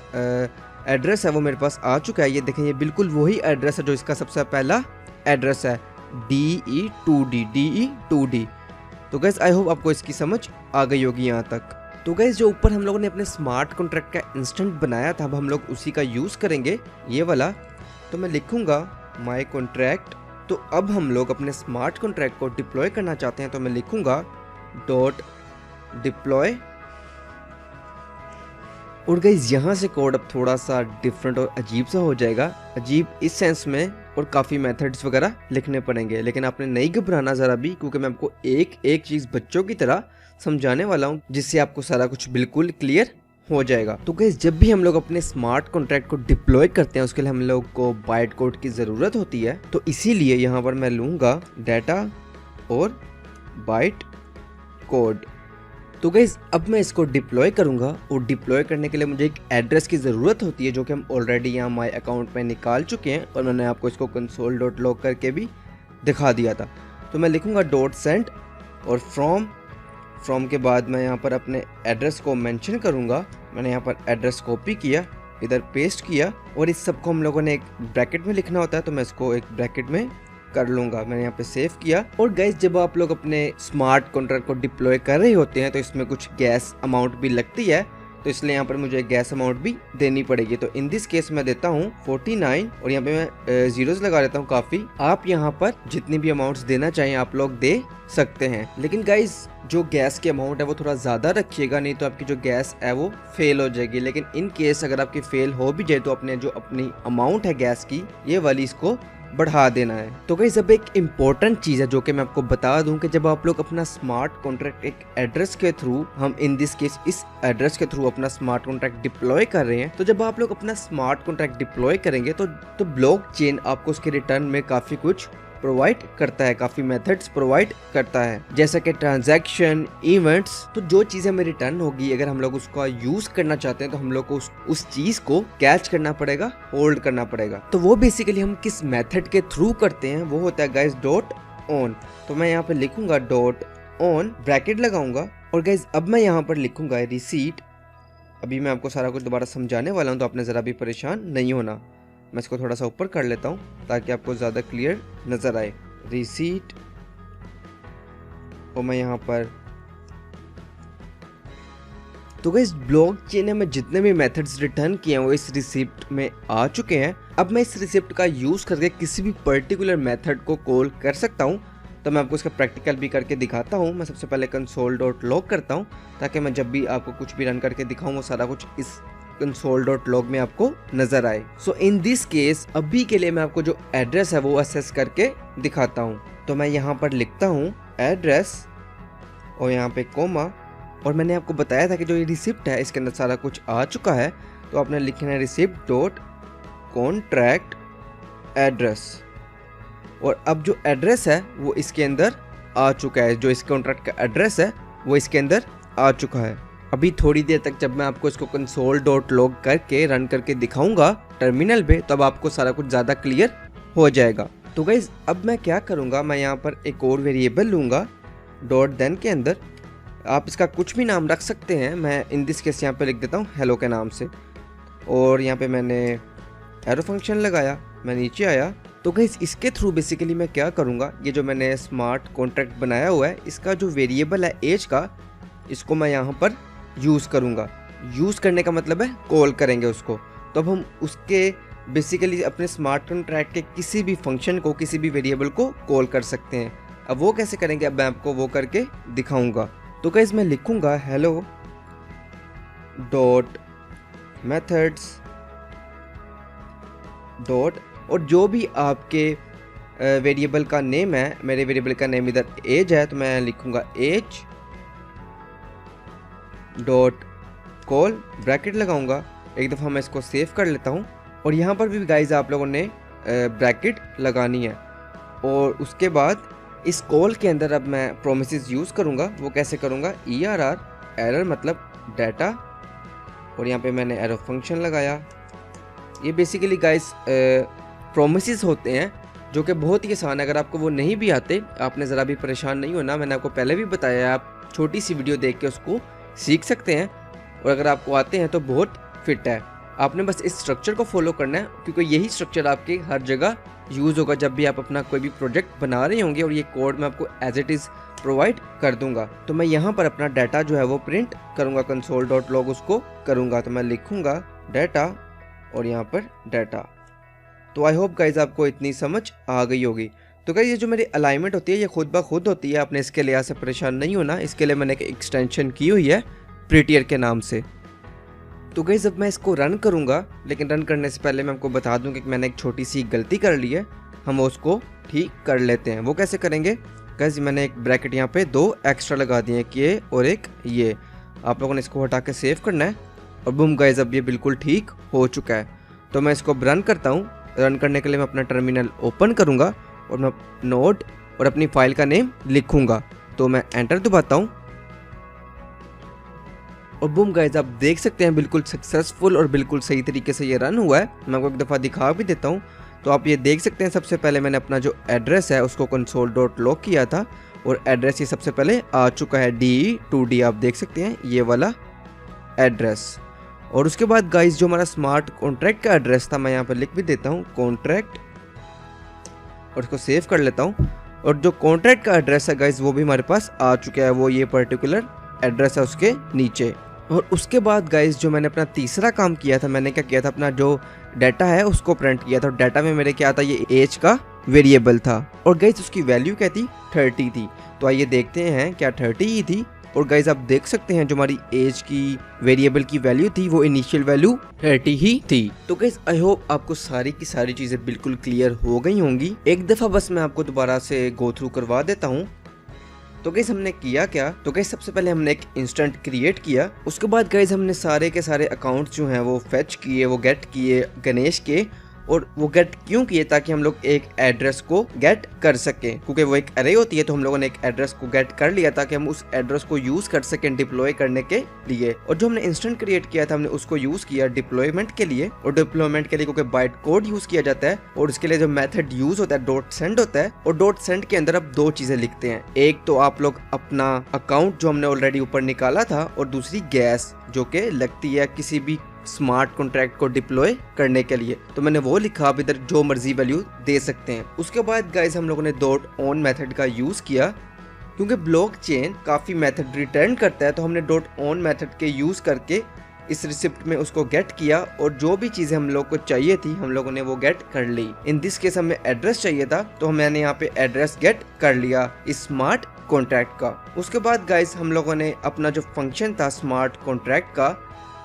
एड्रेस है वो मेरे पास आ चुका है। ये देखें, ये बिल्कुल वही एड्रेस है जो इसका सबसे पहला एड्रेस है, DE2D। तो गाइज आई होप आपको इसकी समझ आ गई होगी यहाँ तक। तो गाइज जो ऊपर हम लोगों ने अपने स्मार्ट कॉन्ट्रैक्ट का इंस्टेंट बनाया था, अब हम लोग उसी का यूज़ करेंगे, ये वाला। तो मैं लिखूंगा माय कॉन्ट्रैक्ट तो अब हम लोग अपने स्मार्ट कॉन्ट्रैक्ट को डिप्लॉय करना चाहते हैं, तो मैं लिखूंगा डॉट डिप्लॉय। और गाइस यहाँ से कोड अब थोड़ा सा डिफरेंट और अजीब सा हो जाएगा, अजीब इस सेंस में, और काफ़ी मेथड्स वगैरह लिखने पड़ेंगे। लेकिन आपने नहीं घबराना ज़रा भी, क्योंकि मैं आपको एक एक चीज़ बच्चों की तरह समझाने वाला हूँ, जिससे आपको सारा कुछ बिल्कुल क्लियर हो जाएगा। तो गाइस जब भी हम लोग अपने स्मार्ट कॉन्ट्रैक्ट को डिप्लॉय करते हैं, उसके लिए हम लोग को बाइट कोड की ज़रूरत होती है। तो इसीलिए यहाँ पर मैं लूँगा डाटा और बाइट कोड। तो गाइस अब मैं इसको डिप्लॉय करूंगा, और डिप्लॉय करने के लिए मुझे एक एड्रेस की ज़रूरत होती है, जो कि हम ऑलरेडी यहाँ माई अकाउंट में निकाल चुके हैं, और मैंने आपको इसको console.log करके भी दिखा दिया था। तो मैं लिखूंगा डॉट सेंड और फ्रॉम के बाद मैं यहाँ पर अपने एड्रेस को मेंशन करूँगा। मैंने यहाँ पर एड्रेस कॉपी किया, इधर पेस्ट किया, और इस सबको हम लोगों ने एक ब्रैकेट में लिखना होता है, तो मैं इसको एक ब्रैकेट में कर लूंगा। मैंने यहाँ पे सेव किया। और गाइस जब आप लोग अपने स्मार्ट कॉन्ट्रैक्ट को डिप्लॉय कर रहे होते हैं, तो इसमें कुछ गैस अमाउंट भी लगती है, तो इसलिए यहाँ पर मुझे गैस अमाउंट भी देनी पड़ेगी। तो इन दिस केस मैं देता हूँ 49, और यहाँ पे मैं जीरोस लगा देता हूँ काफी। आप यहाँ पर जितनी भी अमाउंट्स देना चाहें आप लोग दे सकते हैं, लेकिन गाइस जो गैस की अमाउंट है वो थोड़ा ज़्यादा रखिएगा, नहीं तो आपकी जो गैस है वो फेल हो जाएगी। लेकिन इन केस अगर आपकी फेल हो भी जाए, तो अपने जो अपनी अमाउंट है गैस की, ये वाली इसको बढ़ा देना है। तो गाइस अब एक इम्पोर्टेंट चीज़ है जो कि मैं आपको बता दूं, कि जब आप लोग अपना स्मार्ट कॉन्ट्रैक्ट एक एड्रेस के थ्रू, हम इन दिस केस इस एड्रेस के थ्रू अपना स्मार्ट कॉन्ट्रैक्ट डिप्लॉय कर रहे हैं, तो जब आप लोग अपना स्मार्ट कॉन्ट्रैक्ट डिप्लॉय करेंगे तो ब्लॉकचेन आपको उसके रिटर्न में काफ़ी कुछ प्रोवाइड करता है, काफी मेथड्स प्रोवाइड करता है, जैसा कि ट्रांजैक्शन, इवेंट्स। तो जो चीजें हमें रिटर्न होगी, अगर हम लोग उसका यूज करना चाहते हैं, तो हम लोग को उस चीज को कैच करना पड़ेगा, होल्ड करना पड़ेगा। तो वो बेसिकली हम किस मेथड के थ्रू करते हैं, वो होता है गाइस डॉट ऑन। तो मैं यहाँ पे लिखूंगा डॉट ऑन, ब्रैकेट लगाऊंगा, और गाइस अब मैं यहाँ पर लिखूंगा रिसीट। अभी मैं आपको सारा कुछ दोबारा समझाने वाला हूँ, तो आपने जरा भी परेशान नहीं होना। मैं इसको थोड़ा सा ऊपर कर लेता हूँ ताकि आपको ज़्यादा क्लियर नज़र आए। रिसीट, और मैं यहाँ पर, तो गाइस ब्लॉकचेन में जितने भी मेथड्स रिटर्न किए हैं वो इस रिसिप्ट में आ चुके हैं। अब मैं इस रिसिप्ट का यूज़ करके किसी भी पर्टिकुलर मेथड को कॉल कर सकता हूँ। तो मैं आपको इसका प्रैक्टिकल भी करके दिखाता हूँ। मैं सबसे पहले console.log करता हूँ, ताकि मैं जब भी आपको कुछ भी रन करके दिखाऊँ, वो सारा कुछ इस console.log में आपको नजर आए। सो इन दिस केस अभी के लिए मैं आपको जो एड्रेस है वो असेस करके दिखाता हूँ। तो मैं यहाँ पर लिखता हूँ एड्रेस, और यहाँ पे कोमा, और मैंने आपको बताया था कि जो ये रिसिप्ट है इसके अंदर सारा कुछ आ चुका है। तो आपने लिखना है रिसिप्ट डॉट कॉन्ट्रैक्ट एड्रेस, और अब जो एड्रेस है वो इसके अंदर आ चुका है, जो इस कॉन्ट्रैक्ट का एड्रेस है वो इसके अंदर आ चुका है। अभी थोड़ी देर तक जब मैं आपको इसको console.log करके रन करके दिखाऊंगा टर्मिनल पे, तब आपको सारा कुछ ज़्यादा क्लियर हो जाएगा। तो गाइज अब मैं क्या करूंगा, मैं यहाँ पर एक और वेरिएबल लूँगा डॉट देन के अंदर। आप इसका कुछ भी नाम रख सकते हैं, मैं इन दिस केस यहाँ पे लिख देता हूँ हेलो के नाम से, और यहाँ पे मैंने एरो फंक्शन लगाया, मैं नीचे आया। तो गाइस इसके थ्रू बेसिकली मैं क्या करूँगा, ये जो मैंने स्मार्ट कॉन्ट्रैक्ट बनाया हुआ है, इसका जो वेरिएबल है एज का, इसको मैं यहाँ पर यूज़ करूँगा। यूज़ करने का मतलब है कॉल करेंगे उसको। तो अब हम उसके बेसिकली अपने स्मार्ट कॉन्ट्रैक्ट के किसी भी फंक्शन को, किसी भी वेरिएबल को कॉल कर सकते हैं। अब वो कैसे करेंगे, अब मैं आपको वो करके दिखाऊंगा। तो गाइस मैं लिखूंगा हेलो डॉट मेथड्स डॉट, और जो भी आपके वेरिएबल का नेम है, मेरे वेरिएबल का नेम इधर एज है, तो मैं लिखूंगा एज डॉट कॉल, ब्रैकेट लगाऊंगा। एक दफ़ा मैं इसको सेव कर लेता हूँ, और यहाँ पर भी गाइज आप लोगों ने ब्रैकेट लगानी है। और उसके बाद इस कॉल के अंदर अब मैं प्रोमिसेस यूज़ करूँगा। वो कैसे करूँगा, ERR एरर मतलब डाटा, और यहाँ पे मैंने एरो फंक्शन लगाया। ये बेसिकली गाइज प्रोमिसेस होते हैं जो कि बहुत ही आसान है। अगर आपको वो नहीं भी आते, आपने ज़रा भी परेशान नहीं होना, मैंने आपको पहले भी बताया है, आप छोटी सी वीडियो देख के उसको सीख सकते हैं। और अगर आपको आते हैं तो बहुत फिट है, आपने बस इस स्ट्रक्चर को फॉलो करना है, क्योंकि यही स्ट्रक्चर आपके हर जगह यूज़ होगा जब भी आप अपना कोई भी प्रोजेक्ट बना रहे होंगे। और ये कोड मैं आपको एज इट इज़ प्रोवाइड कर दूंगा। तो मैं यहाँ पर अपना डाटा जो है वो प्रिंट करूँगा, console.log उसको करूँगा। तो मैं लिखूँगा डाटा और यहाँ पर डाटा। तो आई होप गाइज आपको इतनी समझ आ गई होगी। तो गाइस ये जो मेरी अलाइनमेंट होती है ये खुद ब खुद होती है, आपने इसके लिहाज से परेशान नहीं होना। इसके लिए मैंने एक एक्सटेंशन की हुई है प्रीटियर के नाम से। तो गाइस जब मैं इसको रन करूँगा, लेकिन रन करने से पहले मैं आपको बता दूँ कि मैंने एक छोटी सी गलती कर ली है, हम उसको ठीक कर लेते हैं। वो कैसे करेंगे गाइस, मैंने एक ब्रैकेट यहाँ पे 2 एक्स्ट्रा लगा दिए, एक ये और एक ये। आप लोगों ने इसको हटा के सेव करना है और बूम गाइस अब ये बिल्कुल ठीक हो चुका है। तो मैं इसको रन करता हूँ। रन करने के लिए मैं अपना टर्मिनल ओपन करूँगा और मैं नोड और अपनी फाइल का नेम लिखूँगा। तो मैं एंटर दबाता हूँ और बूम गाइस आप देख सकते हैं बिल्कुल सक्सेसफुल और बिल्कुल सही तरीके से ये रन हुआ है। मैं आपको एक दफ़ा दिखा भी देता हूँ। तो आप ये देख सकते हैं सबसे पहले मैंने अपना जो एड्रेस है उसको console.log किया था और एड्रेस ये सबसे पहले आ चुका है DE2D, आप देख सकते हैं ये वाला एड्रेस। और उसके बाद गाइस जो हमारा स्मार्ट कॉन्ट्रैक्ट का एड्रेस था, मैं यहाँ पर लिख भी देता हूँ कॉन्ट्रैक्ट और इसको सेव कर लेता हूँ। और जो कॉन्ट्रैक्ट का एड्रेस है गाइस वो भी हमारे पास आ चुका है, वो ये पर्टिकुलर एड्रेस है उसके नीचे। और उसके बाद गाइस जो मैंने अपना तीसरा काम किया था, मैंने क्या किया था, अपना जो डाटा है उसको प्रिंट किया था। डाटा में मेरे क्या था, ये एज का वेरिएबल था और गाइस उसकी वैल्यू क्या थी, 30 थी। तो आइए देखते हैं क्या 30 ही थी। और गाइस आप देख सकते हैं जो हमारी एज की वेरिएबल की वैल्यू थी वो इनिशियल वैल्यू 30 ही थी। तो गाइस आई होप आपको सारी की सारी चीजें बिल्कुल क्लियर हो गई होंगी। एक दफा बस मैं आपको दोबारा से गो थ्रू करवा देता हूँ। तो गाइस हमने किया क्या, तो गाइस सबसे पहले हमने एक इंस्टेंट क्रिएट किया। उसके बाद गाइस हमने सारे के सारे अकाउंट जो हैं वो फेच किए, वो गेट किए गणेश के। और वो गेट क्यों किए, ताकि हम लोग एक एड्रेस को गेट कर सकें, क्योंकि वो एक अरे होती है। तो हम लोगों ने एक एड्रेस को गेट कर लिया ताकि हम उस एड्रेस को यूज कर सकें डिप्लॉय करने के लिए। और जो हमने इंस्टेंट क्रिएट किया था हमने उसको यूज किया डिप्लॉयमेंट के लिए। और डिप्लॉयमेंट के लिए क्योंकि बाइट कोड यूज किया जाता है और उसके लिए जो मेथड यूज होता है डॉट सेंड होता है। और डॉट सेंड के अंदर अब 2 चीजें लिखते हैं, एक तो आप लोग अपना अकाउंट जो हमने ऑलरेडी ऊपर निकाला था और दूसरी गैस जो कि लगती है किसी भी स्मार्ट कॉन्ट्रैक्ट को डिप्लॉय करने के लिए। तो मैंने वो लिखा, आप इधर जो मर्जी वैल्यू दे सकते हैं। उसके बाद गाइस हम लोगों ने डॉट ऑन मेथड का यूज किया, क्योंकि ब्लॉकचेन काफी मेथड रिटर्न करता है। तो हमने डॉट ऑन मेथड के यूज करके इस रिसिप्ट में उसको गेट किया और जो भी चीजें हम लोग को चाहिए थी हम लोगों ने वो गेट कर ली। इन दिस केस हमें एड्रेस चाहिए था तो मैंने यहाँ पे एड्रेस गेट कर लिया इस स्मार्ट कॉन्ट्रैक्ट का। उसके बाद गाइस हम लोगों ने अपना जो फंक्शन था स्मार्ट कॉन्ट्रैक्ट का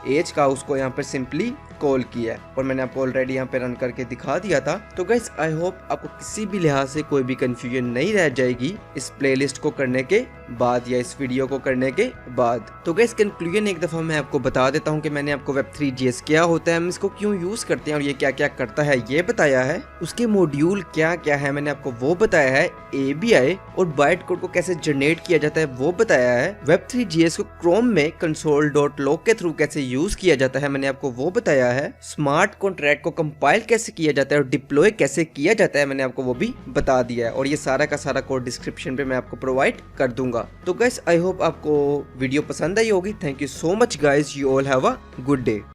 एज का, उसको यहाँ पे सिंपली कॉल किया है और मैंने आपको ऑलरेडी यहाँ पे रन करके दिखा दिया था। तो गाइस आई होप आपको किसी भी लिहाज से कोई भी कंफ्यूजन नहीं रह जाएगी इस प्लेलिस्ट को करने के बाद या इस वीडियो को करने के बाद। तो गाइस कंक्लूजन एक दफा मैं आपको बता देता हूँ कि मैंने आपको Web3.js क्या होता है, हम इसको क्यों यूज करते हैं और ये क्या क्या करता है ये बताया है। उसके मॉड्यूल क्या क्या है मैंने आपको वो बताया है। ABI और बाइट कोड को कैसे जनरेट किया जाता है वो बताया है। Web3.js को क्रोम में console.log के थ्रू कैसे यूज किया जाता है मैंने आपको वो बताया है। स्मार्ट कॉन्ट्रैक्ट को कंपाइल कैसे किया जाता है और डिप्लॉय कैसे किया जाता है मैंने आपको वो भी बता दिया है। और ये सारा का सारा कोड डिस्क्रिप्शन पे मैं आपको प्रोवाइड कर दूंगा। तो गाइस आई होप आपको वीडियो पसंद आई होगी। Thank you so much guys, you all have a good day.